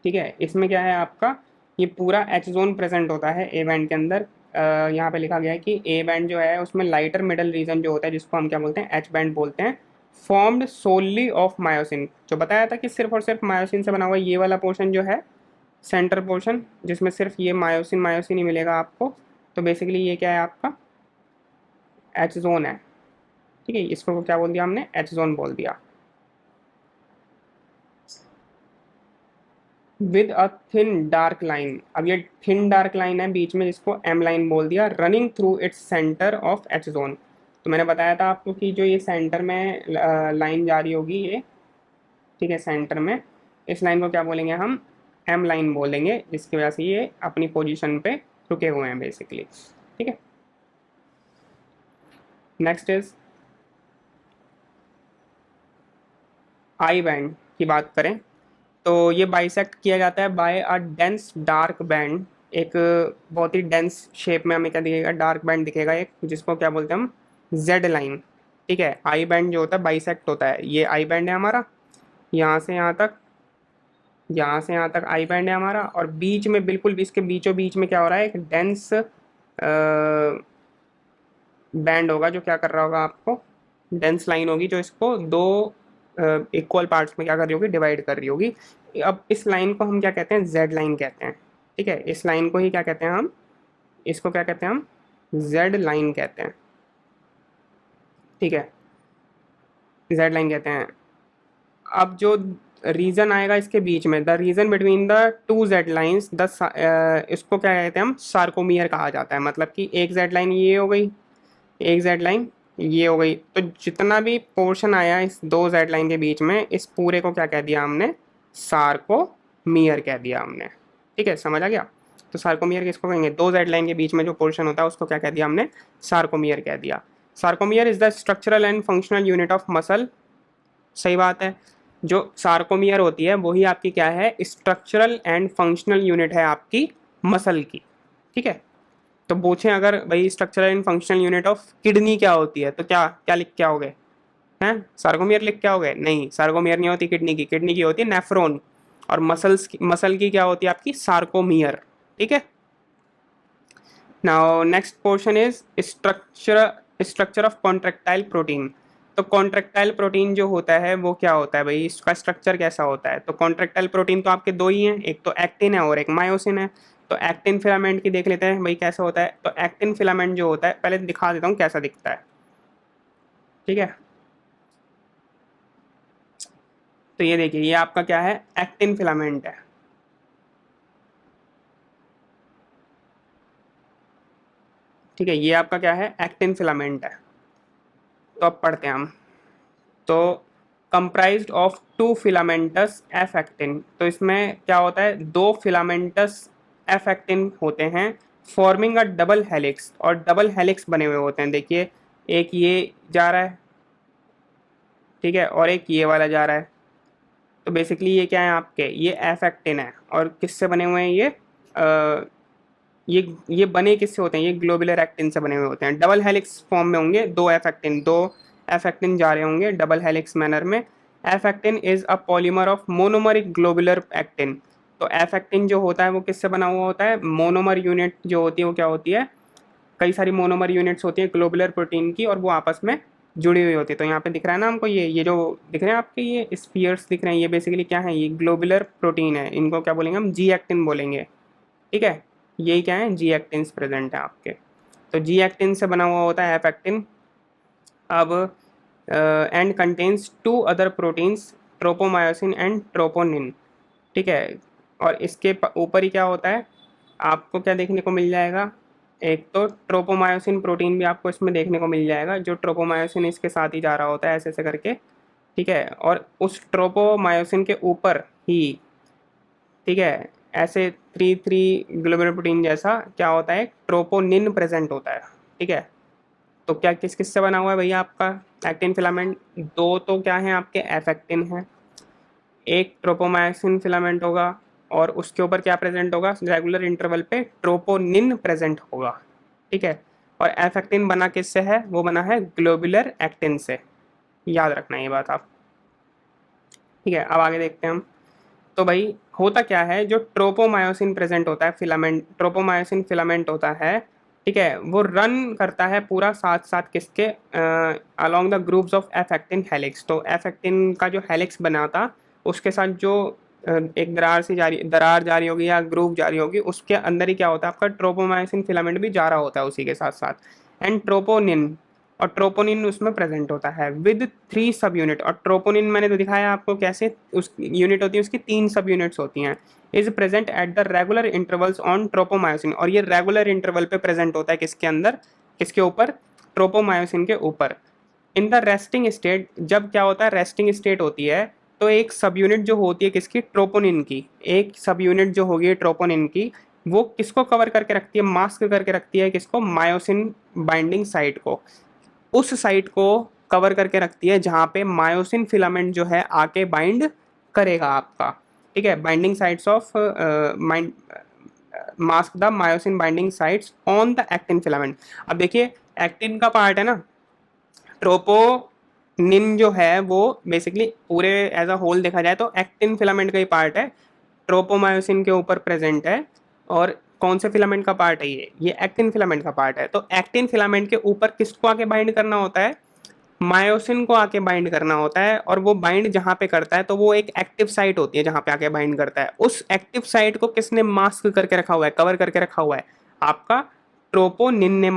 ठीक है। इसमें क्या है आपका, ये पूरा एच जोन प्रेजेंट होता है ए बैंड के अंदर। यहाँ पे लिखा गया है कि ए बैंड जो है उसमें लाइटर मिडल रीजन जो होता है जिसको हम क्या बोलते हैं, एच बैंड बोलते हैं, फॉर्म्ड सोलली ऑफ मायोसिन। जो बताया था कि सिर्फ और सिर्फ मायोसिन से बना हुआ ये वाला पोर्शन जो है, सेंटर पोर्शन जिसमें सिर्फ ये मायोसिन मायोसिन ही मिलेगा आपको। तो बेसिकली ये क्या है आपका एच जोन है, ठीक है। इसको क्या बोल दिया हमने, एच जोन बोल दिया। With a thin dark line, अब ये थिन डार्क लाइन है बीच में जिसको एम लाइन बोल दिया, running through its centre of H zone. तो मैंने बताया था आपको कि जो ये सेंटर में लाइन जारी होगी ये, ठीक है, सेंटर में, इस लाइन को क्या बोलेंगे हम, एम लाइन बोलेंगे, जिसकी वजह से ये अपनी पोजीशन पे रुके हुए हैं बेसिकली, ठीक है। नेक्स्ट इज आई बैंड की बात करें तो ये बाइसेक्ट किया जाता है by a dense dark band. एक बहुत ही डेंस शेप में हमें क्या दिखेगा, डार्क बैंड दिखेगा एक, जिसको क्या बोलते हैं हम, जेड लाइन, ठीक है। आई बैंड जो होता है बाइसेक्ट होता है, ये आई बैंड है हमारा, यहाँ से यहाँ तक, यहाँ से यहाँ तक आई बैंड है हमारा, और बीच में बिल्कुल भी इसके बीचों बीच में क्या हो रहा है, एक डेंस बैंड होगा जो क्या कर रहा होगा आपको, डेंस लाइन होगी जो इसको दो इक्वल पार्ट्स में क्या कर रही होगी, डिवाइड कर रही होगी। अब इस लाइन को हम क्या कहते हैं, जेड लाइन कहते हैं। ठीक है, इस लाइन को ही क्या कहते हैं हम, इसको क्या कहते हैं हम, जेड लाइन कहते हैं। ठीक है, जेड लाइन कहते हैं। अब जो रीजन आएगा इसके बीच में, the region between the two Z lines, इसको क्या कहते हैं हम, सार्कोमियर कहा जाता है। मतलब कि एक जेड लाइन ये हो गई, एक जेड लाइन ये हो गई, तो जितना भी पोर्शन आया इस दो जेड लाइन के बीच में, इस पूरे को क्या कह दिया हमने, सार्कोमियर कह दिया हमने। ठीक है, समझ आ गया। तो सार्कोमियर किसको कहेंगे, दो जेड लाइन के बीच में जो पोर्शन होता है उसको क्या कह दिया हमने, सार्कोमियर कह दिया। Sarcomere is the structural and functional unit of muscle. सही बात है, जो सार्कोमियर होती है वही आपकी क्या है, स्ट्रक्चरल एंड फंक्शनल यूनिट है आपकी मसल की। ठीक है, तो पूछें अगर भाई structural and functional unit of kidney क्या होती है, तो क्या क्या लिख के आओगे, हैं सार्कोमियर लिख के आओगे? नहीं, सार्कोमियर नहीं होती किडनी की होती है नेफ्रॉन। और मसल की क्या होती है आपकी, सार्कोमियर। ठीक है, now next portion is structure of contractile protein. तो कॉन्ट्रेक्टाइल प्रोटीन जो होता है वो क्या होता है भाई, इसका स्ट्रक्चर कैसा होता है? तो कॉन्ट्रेक्टाइल प्रोटीन तो आपके दो ही हैं, एक तो एक्टिन है और एक मायोसिन है। तो एक्टिन फिलामेंट की देख लेते हैं भाई कैसा होता है। तो एक्टिन फिलामेंट जो होता है, पहले दिखा देता हूँ कैसा दिखता है। ठीक है, तो ये देखिए, ये आपका क्या है, एक्टिन फिलामेंट है। ठीक है, ये आपका क्या है, एक्टिन फिलामेंट है। तो अब पढ़ते हैं हम। तो comprised of two filaments F actin, तो इसमें क्या होता है, दो फिलामेंटस एफ एक्टिन होते हैं, फॉर्मिंग अ डबल हेलिक्स, और डबल हेलिक्स बने हुए होते हैं। देखिए, एक ये जा रहा है, ठीक है, और एक ये वाला जा रहा है। तो बेसिकली ये क्या है आपके, ये एफ एक्टिन है, और किससे बने हुए हैं ये, ये बने किससे होते हैं, ये ग्लोबुलर एक्टिन से बने हुए होते हैं। डबल हेलिक्स फॉर्म में होंगे, दो एफ एक्टिन जा रहे होंगे डबल हेलिक्स मैनर में। F actin is a polymer of monomeric globular actin. तो एफ एक्टिन जो होता है वो किससे बना हुआ होता है, मोनोमर यूनिट जो होती है वो क्या होती है, कई सारी मोनोमर यूनिट्स होती है ग्लोबुलर प्रोटीन की, और वो आपस में जुड़ी हुई होती है। तो यहाँ पे दिख रहा है ना हमको, ये जो दिख रहे हैं आपके, ये स्फीयर्स दिख रहे हैं, ये बेसिकली क्या है, ये ग्लोबुलर प्रोटीन है। इनको क्या बोलेंगे हम, जी एक्टिन बोलेंगे। ठीक है, यही क्या है, जी एक्टिन्स प्रेजेंट है आपके। तो जी एक्टिन से बना हुआ होता है एफ एक्टिन। अब and contains two other proteins, tropomyosin and troponin. ठीक है, और इसके ऊपर ही क्या होता है, आपको क्या देखने को मिल जाएगा, एक तो ट्रोपोमायोसिन प्रोटीन भी आपको इसमें देखने को मिल जाएगा, जो ट्रोपोमायोसिन इसके साथ ही जा रहा होता है ऐसे ऐसे करके। ठीक है, और उस ट्रोपोमायोसिन के ऊपर ही, ठीक है, ऐसे थ्री थ्री ग्लोबुलर प्रोटीन जैसा क्या होता है, ट्रोपोनिन प्रेजेंट होता है। ठीक है, तो क्या किस किस से बना हुआ है भैया आपका एक्टिन फिलामेंट, दो तो क्या है आपके एफ एक्टिन है, एक ट्रोपोमायोसिन फिलामेंट होगा, और उसके ऊपर क्या प्रेजेंट होगा, रेगुलर इंटरवल पे ट्रोपोनिन प्रेजेंट होगा। ठीक है, और एफ एक्टिन बना किससे है, वो बना है ग्लोबुलर एक्टिन से, याद रखना ये बात आप। ठीक है, अब आगे देखते हैं हम। तो भाई होता क्या है, जो ट्रोपोमायोसिन प्रेजेंट होता है फिलामेंट, ट्रोपोमायोसिन फिलामेंट होता है, ठीक है, वो रन करता है पूरा साथ साथ किसके, along the groups of F actin helix. तो एफ एक्टिन का जो हेलिक्स बना था उसके साथ जो एक दरार जारी होगी या ग्रुप जारी होगी, उसके अंदर ही क्या होता है आपका, ट्रोपोमायोसिन फिलामेंट भी जा रहा होता है उसी के साथ साथ। एंड ट्रोपोनिन, और ट्रोपोनिन उसमें प्रेजेंट होता है विद थ्री सब यूनिट। और ट्रोपोनिन मैंने तो दिखाया आपको कैसे उस यूनिट होती है, उसकी तीन सब यूनिट्स होती हैं। Is present at the regular intervals on tropomyosin, और ये रेगुलर इंटरवल पे प्रेजेंट होता है किसके अंदर, किसके ऊपर, ट्रोपोमायोसिन के ऊपर। इन द रेस्टिंग स्टेट, जब क्या होता है, रेस्टिंग स्टेट होती है, तो एक सब यूनिट जो होती है किसकी, ट्रोपोनिन की, एक सब यूनिट जो होगी ट्रोपोनिन की, वो किसको कवर करके रखती है, मास्क करके रखती है किसको, मायोसिन बाइंडिंग साइट को। उस साइट को कवर करके रखती है जहाँ पे मायोसिन फिलामेंट जो है आके बाइंड करेगा आपका। ठीक है, binding sites of mask the myosin binding sites on the actin filament. अब देखिए, एक्टिन का पार्ट है ना, ट्रोपोनिन जो है वो बेसिकली पूरे एज अ होल देखा जाए तो एक्टिन फिलामेंट का ही पार्ट है, ट्रोपोमायोसिन के ऊपर प्रेजेंट है। और कौन से फिलामेंट का पार्ट है ये एक्टिन फिलामेंट का पार्ट है। तो एक्टिन फिलामेंट के ऊपर किसको आके बाइंड करना होता है, मायोसिन को आके बाइंड करना होता है, और वो बाइंड जहां पे करता है तो वो एक एक्टिव साइट होती है जहां पे आके बाइंड करता है। उस एक्टिव साइट को किसने मास्क करके रखा हुआ है, कवर करके रखा हुआ है? आपका ट्रोपोनिन ने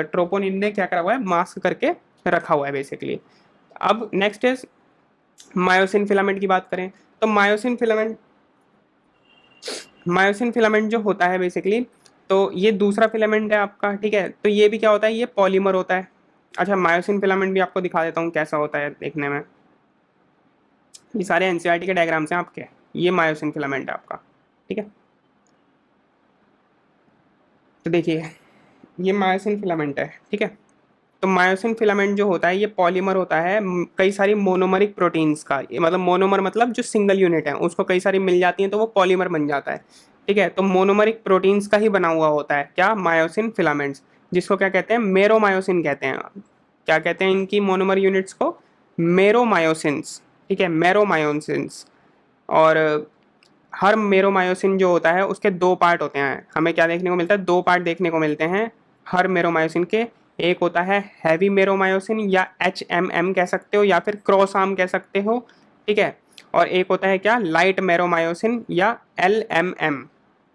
ट्रोपोनिन ने क्या करा हुआ है, मास्क करके रखा हुआ है बेसिकली। अब नेक्स्ट इज मायोसिन फिलामेंट की बात करें तो मायोसिन फिलामेंट जो होता है बेसिकली, तो ये दूसरा फिलामेंट है आपका, ठीक है। तो ये भी क्या होता है, ये पॉलीमर होता है। अच्छा, मायोसिन फिलामेंट भी आपको दिखा देता हूँ कैसा होता है देखने में। ये सारे एनसीईआरटी के डायग्राम्स हैं आपके। ये मायोसिन फिलामेंट है आपका, ठीक है। तो देखिए, ये मायोसिन फिलामेंट है, ठीक है। तो मायोसिन फिलामेंट जो होता है ये पॉलीमर होता है कई सारी मोनोमरिक प्रोटीन्स का। ये मतलब मोनोमर मतलब जो सिंगल यूनिट है उसको कई सारी मिल जाती हैं तो वो पॉलीमर बन जाता है, ठीक है। तो मोनोमरिक प्रोटीन्स का ही बना हुआ होता है क्या, मायोसिन फिलामेंट्स, जिसको क्या कहते हैं, मेरोमायोसिन कहते हैं। क्या कहते हैं इनकी मोनोमर यूनिट्स को? मेरोमायोसिन्स, ठीक है, मेरोमायोसिन्स। और हर मेरोमायोसिन जो होता है उसके दो पार्ट होते हैं। हमें क्या देखने को मिलता है, दो पार्ट देखने को मिलते हैं हर मेरोमायोसिन के। एक होता है हैवी मेरोमायोसिन, या HMM कह सकते हो, या फिर क्रॉस आर्म कह सकते हो, ठीक है। और एक होता है क्या, लाइट मेरोमायोसिन, या LMM,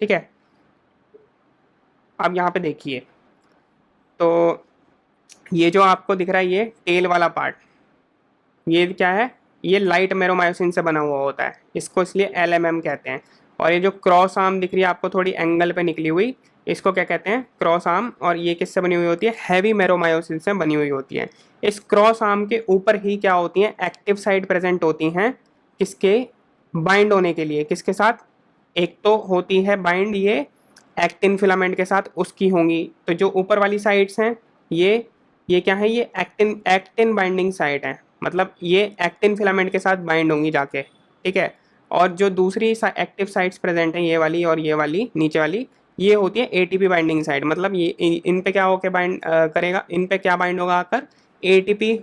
ठीक है। अब यहाँ पे देखिए, तो ये जो आपको दिख रहा है ये टेल वाला पार्ट, ये क्या है, ये लाइट मेरोमायोसिन से बना हुआ होता है, इसको इसलिए LMM कहते हैं। और ये जो क्रॉस आर्म दिख रही है आपको थोड़ी एंगल पे निकली हुई, इसको क्या कहते हैं, क्रॉस आर्म। और ये किससे बनी हुई होती है, हैवी मेरोमायोसिन से बनी हुई होती है। इस क्रॉस आर्म के ऊपर ही क्या होती हैं, एक्टिव साइट प्रेजेंट होती हैं, किसके, बाइंड होने के लिए। किसके साथ? एक तो होती है बाइंड ये एक्टिन फिलामेंट के साथ, उसकी होंगी। तो जो ऊपर वाली साइड्स हैं ये क्या है, ये एक्टिन एक्टिन बाइंडिंग साइट है, मतलब ये एक्टिन फिलामेंट के साथ बाइंड होंगी जाके, ठीक है। और जो दूसरी एक्टिव साइट्स प्रेजेंट हैं, ये वाली और ये वाली नीचे वाली, ये होती है ATP बाइंडिंग साइट। मतलब ये इन पे क्या होकर बाइंड करेगा, इन पे क्या बाइंड होगा आकर, ATP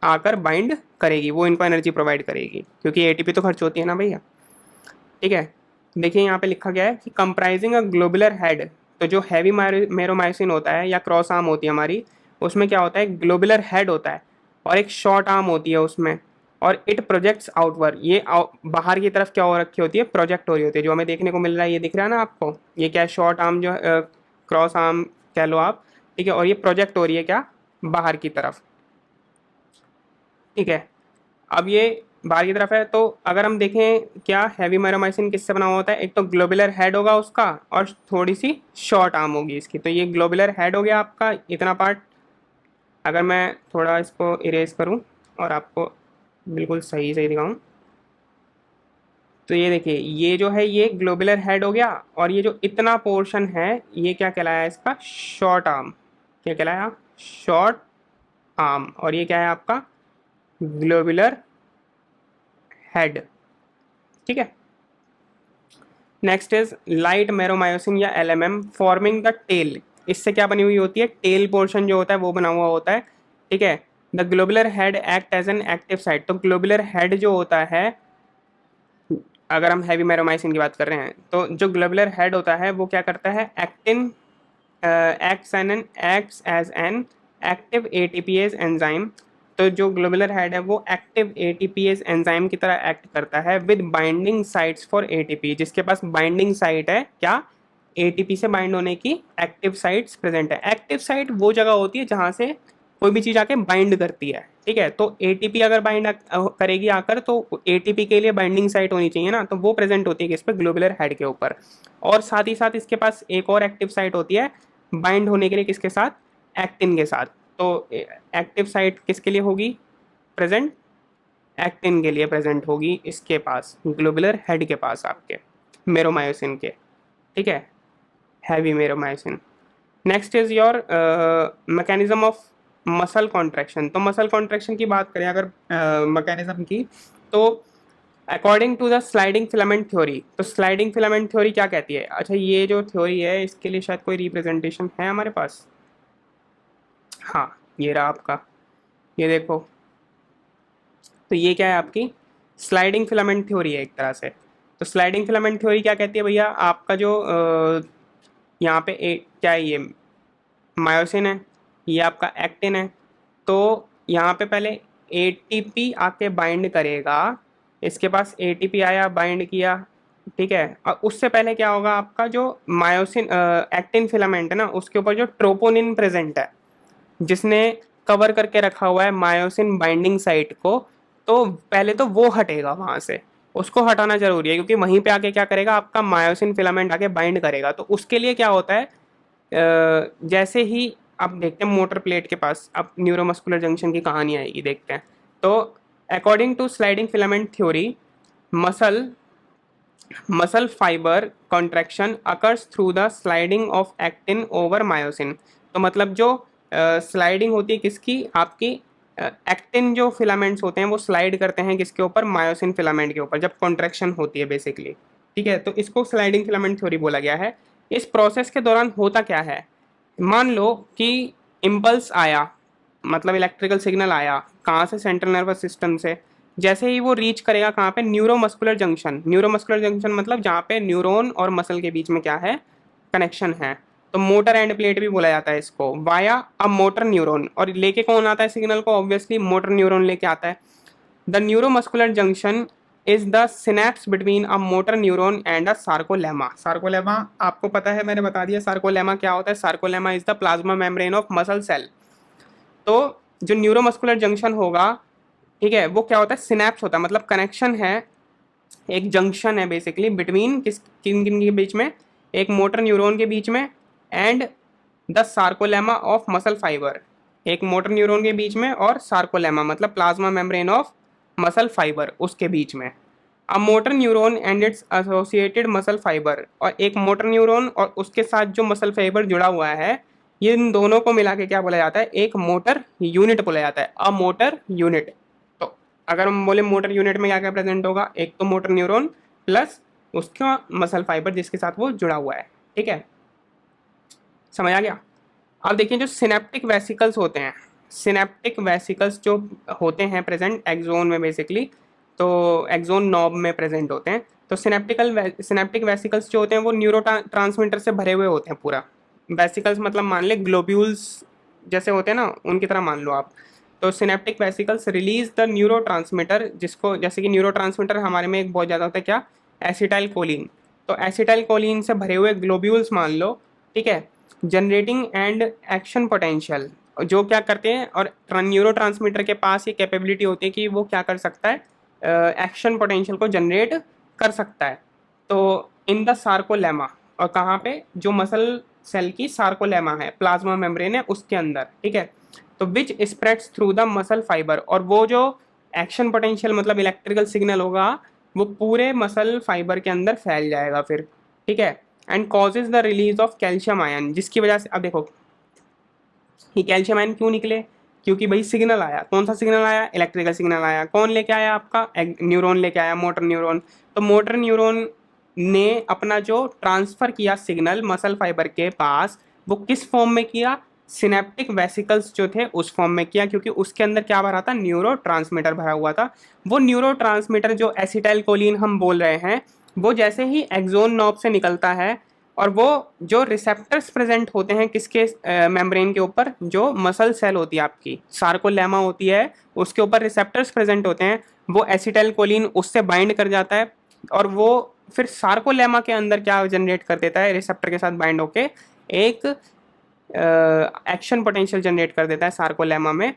आकर बाइंड करेगी, वो इनको एनर्जी प्रोवाइड करेगी, क्योंकि ATP तो खर्च होती है ना भैया, ठीक है। देखिए यहाँ पे लिखा गया है कि कंप्राइजिंग अ ग्लोबुलर हेड। तो जो हैवी मेरोमायोसिन होता है या क्रॉस आर्म होती है हमारी, उसमें क्या होता है, ग्लोबुलर हेड होता है और एक शॉर्ट आर्म होती है उसमें, और इट प्रोजेक्ट्स आउटवर्ड। ये बाहर की तरफ क्या हो रखी होती है, प्रोजेक्ट हो रही होती है, जो हमें देखने को मिल रहा है, ये दिख रहा है ना आपको, ये क्या है, शॉर्ट आर्म जो क्रॉस आर्म कह लो आप, ठीक है। और ये प्रोजेक्ट हो रही है क्या, बाहर की तरफ, ठीक है। अब ये बाहर की तरफ है, तो अगर हम देखें क्या हैवी मेरोमाइसिन किससे बना हुआ होता है, एक तो ग्लोबुलर हेड होगा उसका, और थोड़ी सी शॉर्ट आर्म होगी इसकी। तो ये ग्लोबुलर हेड हो गया आपका इतना पार्ट। अगर मैं थोड़ा इसको इरेज करूं और आपको बिल्कुल सही सही दिखाऊं, तो ये देखिए, ये जो है ये ग्लोबुलर हेड हो गया, और ये जो इतना पोर्शन है ये क्या कहलाया इसका, शॉर्ट आर्म। क्या कहलाया, शॉर्ट आर्म। और ये क्या है आपका, ग्लोबुलर हेड, ठीक है। नेक्स्ट इज लाइट मेरोमायोसिन या LMM फॉर्मिंग द टेल। इससे क्या बनी हुई होती है, टेल पोर्शन जो होता है वो बना हुआ होता है, ठीक है। The globular head act as an active site. तो ग्लोबुलर हेड जो होता है, अगर हम हैवी मेरोमाइसिन की बात कर रहे हैं, तो जो ग्लोबुलर हेड होता है वो क्या करता है, actin acts as an active ATPase enzyme. तो जो ग्लोबुलर हेड है वो एक्टिव ATPase एंजाइम की तरह एक्ट करता है with binding sites for ATP। जिसके पास बाइंडिंग साइट है क्या, ATP से बाइंड होने की एक्टिव साइट्स प्रेजेंट है। एक्टिव साइट वो जगह होती है जहां से कोई भी चीज आके बाइंड करती है, ठीक है। तो ATP अगर बाइंड करेगी आकर, तो ATP के लिए बाइंडिंग साइट होनी चाहिए ना, तो वो प्रेजेंट होती है किस पे, ग्लोबुलर हेड के ऊपर। और साथ ही साथ इसके पास एक और एक्टिव साइट होती है बाइंड होने के लिए, किसके साथ, एक्टिन के साथ। तो एक्टिव साइट किसके लिए होगी प्रेजेंट, एक्टिन के लिए प्रेजेंट होगी इसके पास, ग्लोबुलर हेड के पास आपके, मेरोमायोसिन के, ठीक है, heavy meromyosin. Next is your mechanism of muscle contraction. तो मसल कॉन्ट्रैक्शन की बात करें अगर मैकेनिज्म की, तो according to the sliding filament theory. तो स्लाइडिंग फिलामेंट थ्योरी क्या कहती है, अच्छा ये जो थ्योरी है इसके लिए शायद कोई रिप्रेजेंटेशन है हमारे पास, हाँ ये रहा आपका, ये देखो। तो ये क्या है आपकी स्लाइडिंग फिलामेंट थ्योरी है एक तरह से। तो स्लाइडिंग फिलामेंट थ्योरी क्या कहती है भैया, आपका जो यहाँ पे क्या है, ये मायोसिन है, ये आपका एक्टिन है। तो यहाँ पे पहले एटीपी आके बाइंड करेगा, इसके पास एटीपी आया, बाइंड किया, ठीक है। और उससे पहले क्या होगा, आपका जो मायोसिन एक्टिन फिलामेंट है ना, उसके ऊपर जो ट्रोपोनिन प्रेजेंट है, जिसने कवर करके रखा हुआ है मायोसिन बाइंडिंग साइट को, तो पहले तो वो हटेगा वहां से, उसको हटाना जरूरी है, क्योंकि वहीं पे आके क्या करेगा, आपका मायोसिन फिलामेंट आके बाइंड करेगा। तो उसके लिए क्या होता है, जैसे ही आप देखते हैं मोटर प्लेट के पास, अब न्यूरोमस्कुलर जंक्शन की कहानी आएगी, देखते हैं। तो according to sliding filament theory, muscle muscle fibre contraction occurs through the sliding of actin over myosin. तो मतलब जो स्लाइडिंग होती है किसकी, आपकी एक्टिन जो फिलामेंट्स होते हैं वो स्लाइड करते हैं किसके ऊपर, मायोसिन फिलामेंट के ऊपर, जब कॉन्ट्रैक्शन होती है बेसिकली, ठीक है। तो इसको स्लाइडिंग फिलामेंट थ्योरी बोला गया है। इस प्रोसेस के दौरान होता क्या है, मान लो कि इम्पल्स आया, मतलब इलेक्ट्रिकल सिग्नल आया कहाँ से, सेंट्रल नर्वस सिस्टम से। जैसे ही वो रीच करेगा कहाँ पे, न्यूरोमस्कुलर जंक्शन। न्यूरोमस्कुलर जंक्शन मतलब जहाँ पे न्यूरॉन और मसल के बीच में क्या है, कनेक्शन है। तो मोटर एंड प्लेट भी बोला जाता है इसको, वाया अ मोटर न्यूरॉन। और लेके कौन आता है सिग्नल को, ऑब्वियसली मोटर न्यूरॉन लेके आता है। The neuromuscular junction is the synapse between a motor neuron and a sarcolemma. Sarcolemma आपको पता है, मैंने बता दिया सार्कोलेमा क्या होता है। Sarcolemma is the plasma membrane of muscle cell. तो जो न्यूरोमस्कुलर जंक्शन होगा, ठीक है, वो क्या होता है, सिनेप्स होता है, मतलब कनेक्शन है, एक जंक्शन है बेसिकली बिटवीन किस किन किन के बीच में, एक मोटर न्यूरॉन के बीच में and the sarcolemma of muscle fibre, एक मोटर न्यूरॉन के बीच में और सार्कोलेमा मतलब plasma membrane of muscle fibre उसके बीच में। A motor neuron and it's associated muscle fibre, और एक मोटर न्यूरॉन और उसके साथ जो मसल फाइबर जुड़ा हुआ है, ये इन दोनों को मिला के क्या बोला जाता है, एक मोटर यूनिट बोला जाता है, अ मोटर यूनिट। तो अगर हम बोले मोटर यूनिट में क्या क्या प्रेजेंट होगा, एक तो मोटर न्यूरॉन प्लस उसका मसल फाइबर जिसके साथ वो जुड़ा हुआ है, ठीक है, समझ आ गया। अब देखिए जो सिनेप्टिक वेसिकल्स होते हैं, सिनेप्टिक वेसिकल्स जो होते हैं प्रेजेंट एक्सोन में बेसिकली, तो एक्सोन नॉब में प्रेजेंट होते हैं। तो सिनेप्टिक वेसिकल्स जो होते हैं वो न्यूरो ट्रांसमीटर से भरे हुए होते हैं पूरा। वेसिकल्स मतलब मान ले ग्लोब्यूल्स जैसे होते हैं ना, उनकी तरह मान लो आप। तो synaptic vesicles release the neuro transmitter, जिसको जैसे कि न्यूरो ट्रांसमीटर हमारे में एक बहुत ज़्यादा होता है क्या, एसिटाइल कोलिन। तो एसिटाइल कोलिन से भरे हुए ग्लोब्यूल्स मान लो, ठीक है, जनरेटिंग एंड एक्शन पोटेंशियल, जो क्या करते हैं, और न्यूरो ट्रांसमीटर के पास ये कैपेबिलिटी होती है कि वो क्या कर सकता है, एक्शन पोटेंशियल को जनरेट कर सकता है। तो इन द सार्कोलेमा, और कहाँ पे, जो मसल सेल की सार्कोलेमा है, प्लाज्मा मेम्ब्रेन है उसके अंदर, ठीक है। तो which spreads through the muscle fibre, और वो जो एक्शन पोटेंशियल मतलब इलेक्ट्रिकल सिग्नल होगा वो पूरे मसल फाइबर के अंदर फैल जाएगा फिर, ठीक है। And causes the release of calcium ion, जिसकी वजह से, अब देखो ये कैल्शियम आयन क्यों निकले, क्योंकि भाई सिग्नल आया, कौन सा सिग्नल आया, इलेक्ट्रिकल सिग्नल आया। कौन लेके आया, आपका न्यूरॉन लेके आया, मोटर न्यूरॉन। तो मोटर न्यूरॉन ने अपना जो ट्रांसफर किया सिग्नल मसल फाइबर के पास, वो किस फॉर्म में किया, सिनेप्टिक वेसिकल्स जो थे उस फॉर्म में किया, क्योंकि उसके अंदर क्या भरा था, न्यूरो ट्रांसमीटर भरा हुआ था। वो न्यूरो ट्रांसमीटर जो एसिटाइल कोलिन हम बोल रहे हैं, वो जैसे ही एक्सोन नॉब से निकलता है, और वो जो रिसेप्टर्स प्रेजेंट होते हैं किसके मेम्ब्रेन के ऊपर, जो मसल सेल होती है आपकी सार्कोलेमा होती है, उसके ऊपर रिसेप्टर्स प्रेजेंट होते हैं, वो एसिटाइल कोलिन उससे बाइंड कर जाता है, और वो फिर सार्कोलेमा के अंदर क्या जनरेट कर देता है, रिसेप्टर के साथ बाइंड होके एक एक्शन पोटेंशियल जनरेट कर देता है सार्कोलेमा में,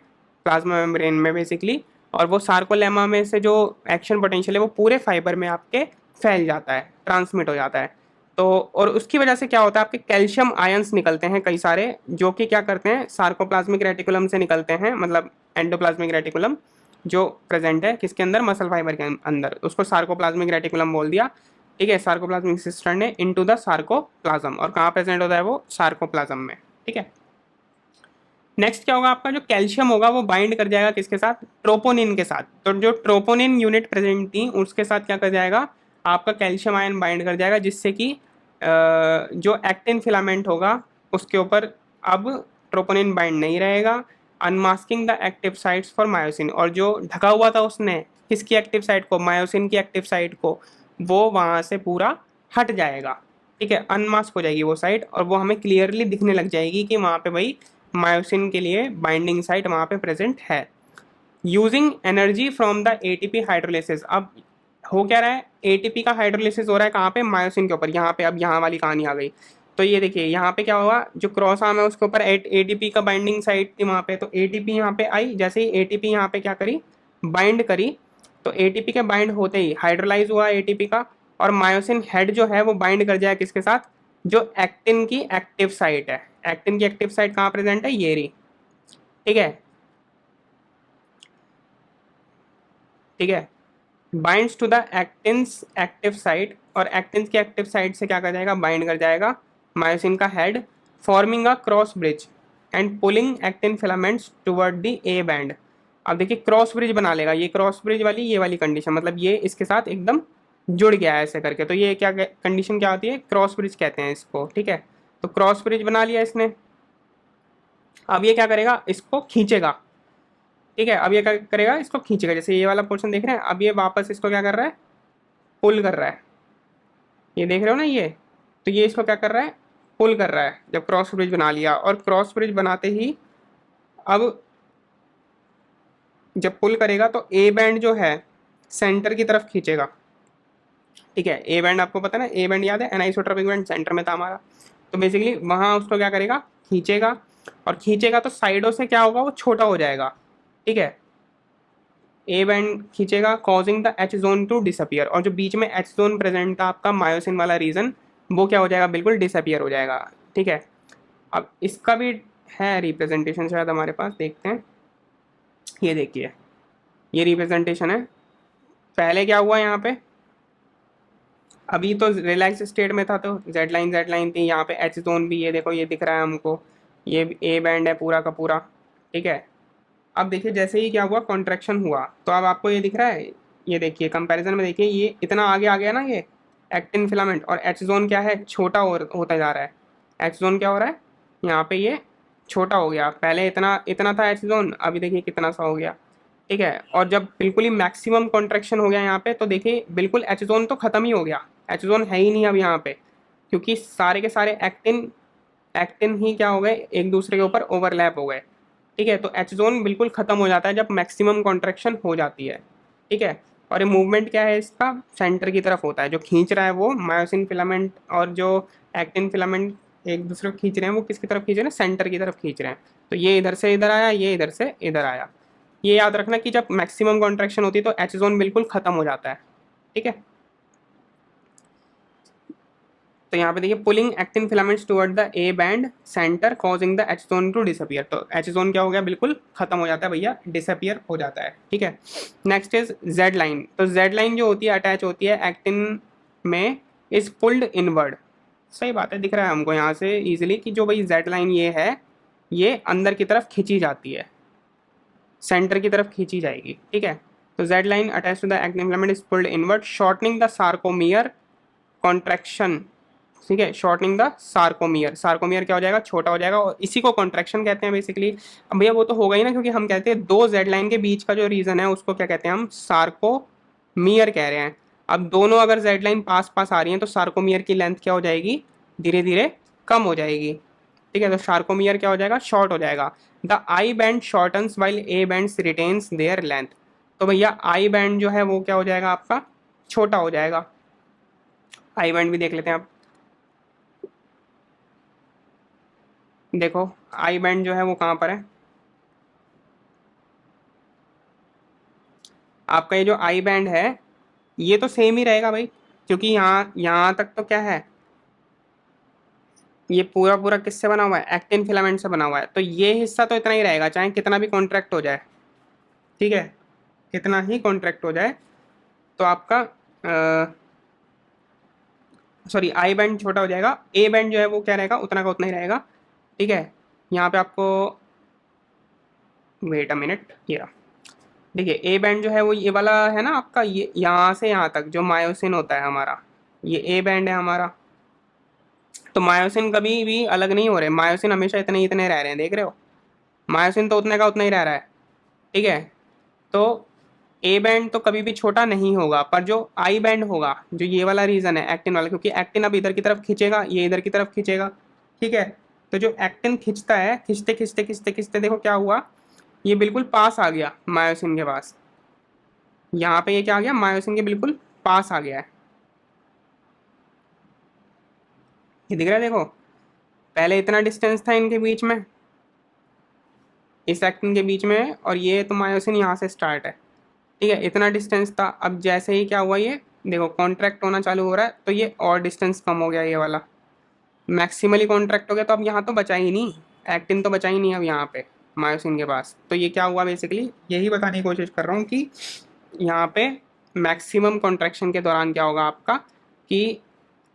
प्लाज्मा मेम्ब्रेन में बेसिकली। और वो सार्कोलेमा में से जो एक्शन पोटेंशियल है वो पूरे फाइबर में आपके फैल जाता है, ट्रांसमिट हो जाता है। तो और उसकी वजह से क्या होता है, आपके कैल्शियम आयंस निकलते हैं कई सारे, जो कि क्या करते हैं, सार्कोप्लाज्मिक रेटिकुलम से निकलते हैं, मतलब एंडोप्लाज्मिक रेटिकुलम जो प्रेजेंट है किसके अंदर, मसल फाइबर के अंदर, उसको सार्कोप्लाज्मिक रेटिकुलम बोल दिया, ठीक है। सार्कोप्लाज्मिक सिस्टम ने इनटू द सार्कोप्लाज्म, और कहाँ प्रेजेंट होता है वो, सार्कोप्लाज्म में, ठीक है। नेक्स्ट क्या होगा, आपका जो कैल्शियम होगा वो बाइंड कर जाएगा किसके साथ, ट्रोपोनिन के साथ। तो जो ट्रोपोनिन यूनिट प्रेजेंट थी उसके साथ क्या कर जाएगा, आपका कैल्शियम आयन बाइंड कर जाएगा, जिससे कि जो एक्टिन फिलामेंट होगा उसके ऊपर अब ट्रोपोनिन बाइंड नहीं रहेगा, unmasking the active sites for myosin. और जो ढका हुआ था उसने किसकी एक्टिव साइट को, मायोसिन की एक्टिव साइट को, वो वहाँ से पूरा हट जाएगा, ठीक है, अनमास्क हो जाएगी वो साइट, और वो हमें क्लियरली दिखने लग जाएगी कि वहाँ पे भाई मायोसिन के लिए बाइंडिंग साइट वहाँ पे प्रेजेंट है। Using energy from the ATP hydrolysis. अब हो क्या रहा है, एटीपी का हाइड्रोलिसिस हो रहा है कहाँ पे, मायोसिन के ऊपर। यहाँ पे अब यहाँ वाली कहानी आ गई। तो ये देखिए यहाँ पे क्या हुआ, जो क्रॉस आर्म है उसके ऊपर एटीपी का बाइंडिंग साइट थी वहाँ पे, तो एटीपी यहाँ पे आई। जैसे ही एटीपी यहाँ पे क्या करी, बाइंड करी, तो एटीपी के बाइंड होते ही हाइड्रोलाइज हुआ एटीपी का, और मायोसिन हेड जो है वो बाइंड कर जाए किसके साथ, जो एक्टिन की एक्टिव साइट है। एक्टिन की एक्टिव साइट कहाँ प्रेजेंट है, ये रही। ठीक है, ठीक है, binds to the actin's active site, और एक्टिन्स की एक्टिव साइट से क्या कर जाएगा, बाइंड कर जाएगा मायोसिन का हेड, forming a cross bridge and pulling actin filaments toward the A band. अब देखिए क्रॉस ब्रिज बना लेगा, ये क्रॉस ब्रिज वाली ये वाली कंडीशन, मतलब ये इसके साथ एकदम जुड़ गया है ऐसे करके, तो ये क्या कंडीशन क्या होती है, क्रॉस ब्रिज कहते हैं इसको। ठीक है, तो क्रॉस ब्रिज बना लिया इसने। अब ये क्या करेगा, इसको खींचेगा। ठीक है, अब ये क्या करेगा, इसको खींचेगा। जैसे ये वाला पोर्शन देख रहे हैं, अब ये वापस इसको क्या कर रहा है, पुल कर रहा है। ये देख रहे हो ना ये, तो ये इसको क्या कर रहा है, पुल कर रहा है जब क्रॉस ब्रिज बना लिया। और क्रॉस ब्रिज बनाते ही अब जब पुल करेगा तो ए बैंड जो है सेंटर की तरफ खींचेगा। ठीक है, ए बैंड आपको पता है ना, ए बैंड याद है, एनाइसोट्रोपिक बैंड सेंटर में था हमारा। तो बेसिकली वहाँ उसको क्या करेगा, खींचेगा, और खींचेगा तो साइडों से क्या होगा, वो छोटा हो जाएगा। ठीक है, ए बैंड खींचेगा, causing the H zone to disappear, और जो बीच में एच जोन प्रेजेंट था आपका मायोसिन वाला रीजन, वो क्या हो जाएगा, बिल्कुल डिसअपियर हो जाएगा। ठीक है, अब इसका भी है रिप्रेजेंटेशन शायद हमारे पास, देखते हैं। ये देखिए, ये रिप्रेजेंटेशन है। पहले क्या हुआ यहाँ पे, अभी तो रिलैक्स स्टेट में था, तो जेड लाइन थी, यहाँ पे एच जोन भी ये देखो, ये दिख रहा है हमको, ये ए बैंड है पूरा का पूरा। ठीक है, अब देखिए जैसे ही क्या हुआ, कॉन्ट्रैक्शन हुआ, तो अब आपको ये दिख रहा है, ये देखिए कंपैरिजन में देखिए, ये इतना आगे आ गया ना ये एक्टिन फिलामेंट, और एच जोन क्या है, छोटा होता जा रहा है। एच जोन क्या हो रहा है, यहाँ पे ये छोटा हो गया, पहले इतना इतना था एच जोन, अभी देखिए कितना सा हो गया। ठीक है, और जब बिल्कुल ही मैक्सिमम कॉन्ट्रैक्शन हो गया यहाँ पे, तो देखिए बिल्कुल एच जोन तो खत्म ही हो गया, एच जोन है ही नहीं अब यहाँ पे, क्योंकि सारे के सारे एक्टिन एक्टिन ही क्या हो गए, एक दूसरे के ऊपर ओवरलैप हो गए। ठीक है, तो एच जोन बिल्कुल खत्म हो जाता है जब मैक्सिमम कॉन्ट्रैक्शन हो जाती है। ठीक है, और ये मूवमेंट क्या है इसका, सेंटर की तरफ होता है। जो खींच रहा है वो मायोसिन फिलामेंट, और जो एक्टिन फिलामेंट एक दूसरे को खींच रहे हैं, वो किसकी तरफ खींच रहे हैं, सेंटर की तरफ खींच रहे हैं। तो ये इधर से इधर आया, ये इधर से इधर आया। ये याद रखना कि जब मैक्सिमम कॉन्ट्रैक्शन होती है तो एच जोन बिल्कुल खत्म हो जाता है। ठीक है, तो यहाँ पे देखिए, pulling actin filaments toward the A band centre causing the H zone to disappear. तो एच जोन क्या हो गया, बिल्कुल खत्म हो जाता है भैया, डिसअपियर हो जाता है। ठीक है, नेक्स्ट इज जेड लाइन। तो जेड लाइन जो होती है, अटैच होती है एक्टिन में, इज पुल्ड इनवर्ड। सही बात है, दिख रहा है हमको यहाँ से इजिली कि जो भाई जेड लाइन ये है, ये अंदर की तरफ खींची जाती है, सेंटर की तरफ खींची जाएगी। ठीक है, तो Z line attach to the actin filament is pulled inward, shortening the sarcomere contraction. ठीक है, शॉर्टनिंग द सार्कोमियर, सार्कोमियर क्या हो जाएगा, छोटा हो जाएगा, और इसी को कॉन्ट्रैक्शन कहते हैं बेसिकली। अब भैया वो तो होगा ही ना, क्योंकि हम कहते हैं दो जेड लाइन के बीच का जो रीजन है उसको क्या कहते हैं, हम सार्कोमियर कह रहे हैं। अब दोनों अगर जेड लाइन पास पास आ रही हैं तो सार्कोमियर की लेंथ क्या हो जाएगी, धीरे धीरे कम हो जाएगी। ठीक है, तो सार्कोमियर क्या हो जाएगा, शॉर्ट हो जाएगा। The I band shortens while A band retains their length. तो भैया आई बैंड जो है वो क्या हो जाएगा आपका, छोटा हो जाएगा। आई बैंड भी देख लेते हैं आप, देखो आई बैंड जो है वो कहाँ पर है आपका, ये जो आई बैंड है ये तो सेम ही रहेगा भाई, क्योंकि यहाँ यहाँ तक तो क्या है, ये पूरा पूरा किससे बना हुआ है, एक्टिन फिलामेंट से बना हुआ है, तो ये हिस्सा तो इतना ही रहेगा चाहे कितना भी कॉन्ट्रैक्ट हो जाए। ठीक है, कितना ही कॉन्ट्रैक्ट हो जाए तो आपका सॉरी आई बैंड छोटा हो जाएगा, ए बैंड जो है वो क्या रहेगा, उतना का उतना ही रहेगा। ठीक है, यहाँ पे आपको वेट अ मिनट, ये रहा। देखिए ए बैंड जो है वो ये वाला है ना आपका, ये यहाँ से यहाँ तक जो मायोसिन होता है हमारा, ये ए बैंड है हमारा। तो मायोसिन कभी भी अलग नहीं हो रहे, मायोसिन हमेशा इतने इतने रह रहे हैं, देख रहे हो, मायोसिन तो उतने का उतना ही रह रहा है। ठीक है, तो ए बैंड तो कभी भी छोटा नहीं होगा, पर जो आई बैंड होगा, जो ये वाला रीजन है एक्टिन वाला, क्योंकि एक्टिन अब इधर की तरफ खींचेगा, ये इधर की तरफ खींचेगा। ठीक है, तो जो एक्टिन खींचता है, खींचते खींचते खींचते खींचते देखो क्या हुआ, ये बिल्कुल पास आ गया मायोसिन के पास, यहाँ पे ये क्या आ गया, मायोसिन के बिल्कुल पास आ गया है। ये दिख रहा है देखो, पहले इतना डिस्टेंस था इनके बीच में, इस एक्टिन के बीच में, और ये तो मायोसिन यहाँ से स्टार्ट है, ठीक है, इतना डिस्टेंस था। अब जैसे ही क्या हुआ, ये देखो कॉन्ट्रैक्ट होना चालू हो रहा है, तो ये और डिस्टेंस कम हो गया, ये वाला मैक्सिमली कॉन्ट्रैक्ट हो गया। तो अब यहाँ तो बचा ही नहीं, एक्टिन तो बचा ही नहीं अब यहाँ पे मायोसिन के पास। तो ये क्या हुआ, बेसिकली यही बताने की कोशिश कर रहा हूँ कि यहाँ पे मैक्सिमम कॉन्ट्रैक्शन के दौरान क्या होगा आपका, कि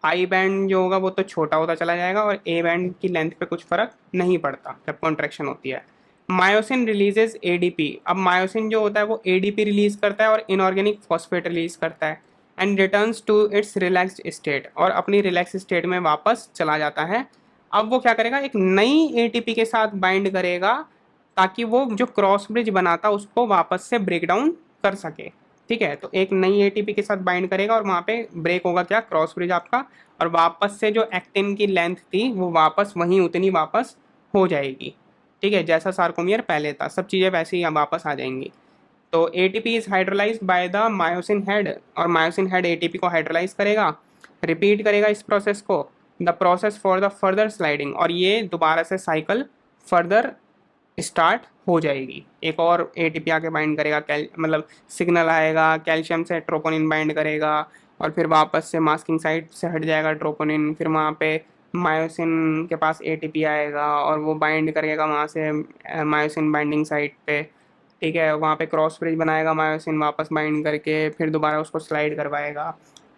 आई बैंड जो होगा वो तो छोटा होता चला जाएगा, और ए बैंड की लेंथ पे कुछ फर्क नहीं पड़ता जब कॉन्ट्रैक्शन होती है। Myosin releases ADP. अब मायोसिन जो होता है वो एडीपी रिलीज करता है और इनऑर्गेनिक फॉस्फेट रिलीज करता है, and returns to its relaxed state, और अपनी रिलैक्स स्टेट में वापस चला जाता है। अब वो क्या करेगा, एक नई एटीपी के साथ बाइंड करेगा, ताकि वो जो क्रॉस ब्रिज बना था उसको वापस से ब्रेक डाउन कर सके, ठीक है। तो एक नई एटीपी के साथ बाइंड करेगा और वहाँ पे ब्रेक होगा क्या, क्रॉस ब्रिज आपका, और वापस से जो एक्टिन की लेंथ थी वो वापस वहीं उतनी वापस हो जाएगी, ठीक है, जैसा सार्कोमियर पहले था, सब चीज़ें वैसे ही वापस आ जाएंगी। तो ATP is hydrolysed by the myosin head, और मायोसिन हेड एटीपी को हाइड्रोलाइज करेगा, रिपीट करेगा इस प्रोसेस को, the process for the further sliding, और ये दोबारा से साइकिल फर्दर स्टार्ट हो जाएगी। एक और एटीपी आके बाइंड करेगा, मतलब सिग्नल आएगा, कैल्शियम से ट्रोपोनिन बाइंड करेगा, और फिर वापस से मास्किंग साइट से हट जाएगा ट्रोपोनिन, फिर वहाँ पे मायोसिन के पास एटीपी आएगा और वो बाइंड करेगा वहाँ से मायोसिन बाइंडिंग साइट पे, ठीक है, वहाँ पे क्रॉस ब्रिज बनाएगा मायोसिन, वापस बाइंड करके फिर दोबारा उसको स्लाइड करवाएगा,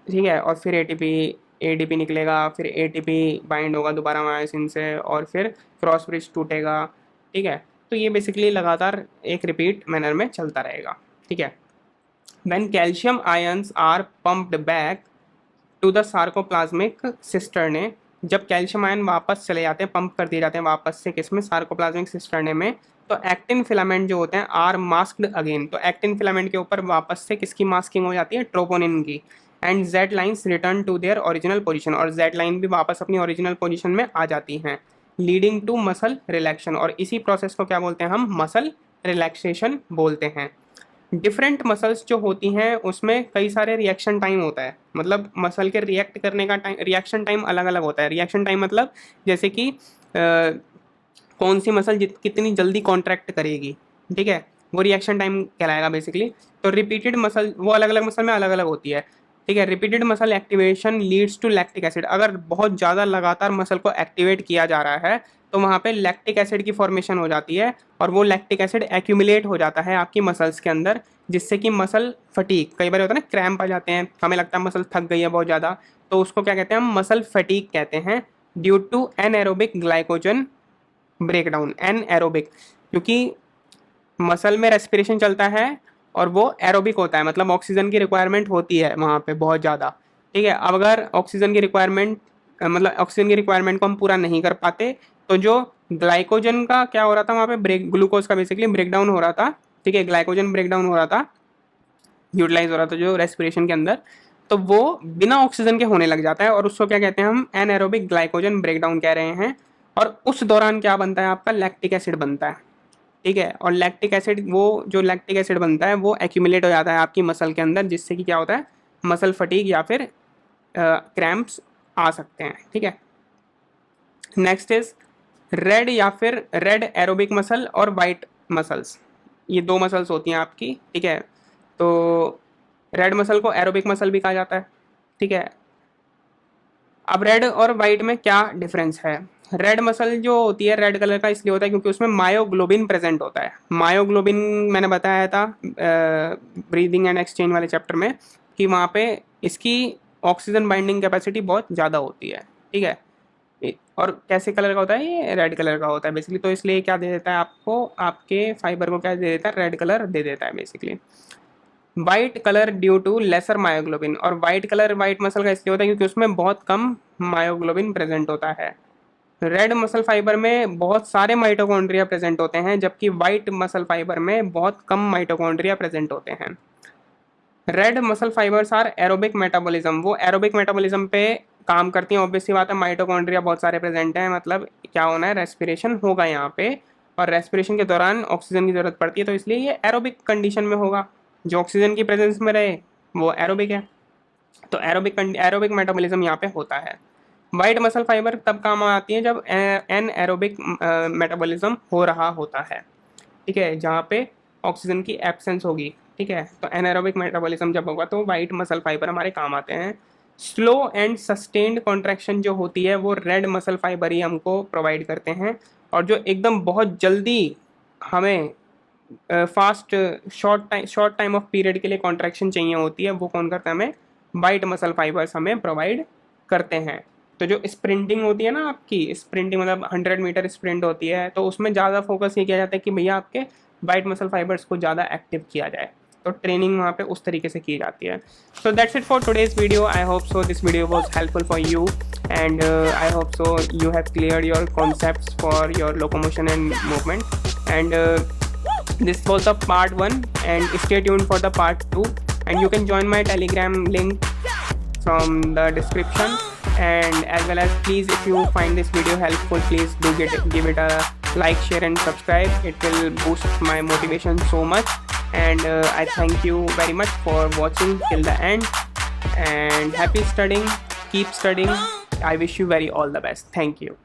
ठीक है, और फिर एटीपी एडीपी निकलेगा, फिर एटीपी बाइंड होगा दोबारा मायोसिन से, और फिर क्रॉस ब्रिज टूटेगा, ठीक है। तो ये बेसिकली लगातार एक रिपीट मैनर में चलता रहेगा, ठीक है। When calcium ions are pumped back to the sarcoplasmic cisternae, जब कैल्शियम आयन वापस चले जाते हैं, पंप कर दिए जाते हैं वापस से किसमें, सार्कोप्लाज्मिक सिस्टर्ने में, तो एक्टिन फिलामेंट जो होते हैं आर मास्क्ड अगेन, तो एक्टिन फिलामेंट के ऊपर वापस से किसकी मास्किंग हो जाती है, ट्रोपोनिन की, and Z lines return to their original position, और जेड लाइन भी वापस अपनी ओरिजिनल पोजीशन में आ जाती हैं, लीडिंग टू मसल रिलैक्सेशन, और इसी प्रोसेस को क्या बोलते हैं हम, मसल रिलैक्सेशन बोलते हैं। डिफरेंट मसल्स जो होती हैं उसमें कई सारे रिएक्शन टाइम होता है, मतलब मसल के रिएक्ट करने का टाइम, रिएक्शन टाइम अलग अलग होता है। रिएक्शन टाइम मतलब जैसे कि कौन सी मसल कितनी जल्दी कॉन्ट्रैक्ट करेगी, ठीक है, वो रिएक्शन टाइम कहलाएगा बेसिकली। तो रिपीटेड मसल, वो अलग अलग मसल में अलग अलग होती है, ठीक है। Repeated muscle activation leads to lactic acid, अगर बहुत ज़्यादा लगातार मसल को एक्टिवेट किया जा रहा है तो वहाँ पे लैक्टिक एसिड की फॉर्मेशन हो जाती है, और वो लैक्टिक एसिड एक्यूमुलेट हो जाता है आपकी मसल्स के अंदर, जिससे कि मसल फटीक, कई बार होता है ना क्रैम्प आ जाते हैं, हमें लगता है मसल थक गई है बहुत ज़्यादा, तो उसको क्या कहते हैं हम, मसल फटीक कहते हैं, due to anaerobic glycogen breakdown. Anaerobic क्योंकि मसल में रेस्पिरेशन चलता है और वो एरोबिक होता है, मतलब ऑक्सीजन की रिक्वायरमेंट होती है वहाँ पे बहुत ज़्यादा, ठीक है। अब अगर ऑक्सीजन की रिक्वायरमेंट, मतलब ऑक्सीजन की रिक्वायरमेंट को हम पूरा नहीं कर पाते, तो जो ग्लाइकोजन का क्या हो रहा था वहाँ पे, ब्रेक, ग्लूकोज का बेसिकली ब्रेकडाउन हो रहा था, ठीक है, ग्लाइकोजन ब्रेकडाउन हो रहा था, यूटिलाइज हो रहा था जो रेस्पिरेशन के अंदर, तो वो बिना ऑक्सीजन के होने लग जाता है, और उसको क्या कहते हैं हम, एनएरोबिक ग्लाइकोजन ब्रेकडाउन कह रहे हैं। और उस दौरान क्या बनता है आपका, लैक्टिक एसिड बनता है, ठीक है। और लैक्टिक एसिड, वो जो लैक्टिक एसिड बनता है वो एक्यूमुलेट हो जाता है आपकी मसल के अंदर, जिससे कि क्या होता है, मसल फटीग या फिर क्रैम्प्स आ सकते हैं, ठीक है। नेक्स्ट इज रेड या फिर रेड एरोबिक मसल और वाइट मसल्स, ये दो मसल्स होती हैं आपकी, ठीक है। तो रेड मसल को एरोबिक मसल भी कहा जाता है, ठीक है। अब रेड और वाइट में क्या डिफरेंस है, रेड मसल जो होती है रेड कलर का इसलिए होता है क्योंकि उसमें मायोग्लोबिन प्रेजेंट होता है। मायोग्लोबिन मैंने बताया था ब्रीदिंग एंड एक्सचेंज वाले चैप्टर में, कि वहाँ पे इसकी ऑक्सीजन बाइंडिंग कैपेसिटी बहुत ज़्यादा होती है, ठीक है। और कैसे कलर का होता है, ये रेड कलर का होता है बेसिकली, तो इसलिए क्या दे देता है आपको, आपके फाइबर को क्या दे देता है, रेड कलर दे देता है basically. White colour due to lesser myoglobin, और वाइट कलर वाइट मसल का इसलिए होता है क्योंकि उसमें बहुत कम मायोग्लोबिन प्रेजेंट होता है। रेड मसल फाइबर में बहुत सारे माइटोकॉन्ड्रिया प्रेजेंट होते हैं, जबकि वाइट मसल फाइबर में बहुत कम माइटोकॉन्ड्रिया प्रेजेंट होते हैं। Red muscle fibres are aerobic metabolism, वो एरोबिक मेटाबॉलिज्म पे काम करती हैं, ऑब्वियसली बात है, माइटोकॉन्ड्रिया बहुत सारे प्रेजेंट हैं, मतलब क्या होना है, रेस्पिरेशन होगा यहाँ पे, और रेस्पिरेशन के दौरान ऑक्सीजन की ज़रूरत पड़ती है, तो इसलिए ये एरोबिक कंडीशन में होगा। जो ऑक्सीजन की प्रेजेंस में रहे वो एरोबिक है, तो एरोबिक मेटाबॉलिज्म यहाँ पे होता है। वाइट मसल फाइबर तब काम आती है जब एन एरोबिक मेटाबॉलिज्म हो रहा होता है, ठीक है, जहाँ पे ऑक्सीजन की एब्सेंस होगी, ठीक है। तो एनारोबिक मेटाबॉलिज्म जब होगा तो वाइट मसल फाइबर हमारे काम आते हैं। स्लो एंड सस्टेन्ड कॉन्ट्रैक्शन जो होती है वो रेड मसल फाइबर ही हमको प्रोवाइड करते हैं, और जो एकदम बहुत जल्दी हमें fast short time of period के लिए कॉन्ट्रैक्शन चाहिए होती है वो कौन करता है, हमें वाइट मसल फाइबर्स हमें प्रोवाइड करते हैं। तो जो स्प्रिंटिंग होती है ना, आपकी स्प्रिंटिंग मतलब 100 मीटर स्प्रिंट होती है, तो उसमें ज़्यादा फोकस ये किया जाता है कि भैया आपके वाइट मसल फाइबर्स को ज़्यादा एक्टिव किया जाए, तो ट्रेनिंग वहाँ पे उस तरीके से की जाती है। So that's it for today's video. I hope so this video was helpful for you, and I hope so you have cleared your concepts for your locomotion and movement, and this was the part 1, and stay tuned for the part 2, and you can join my telegram link from the description, and as well as please, if you find this video helpful, please do give it a like, share and subscribe. It will boost my motivation so much, and I thank you very much for watching till the end, and happy studying, keep studying. I wish you very all the best. Thank you.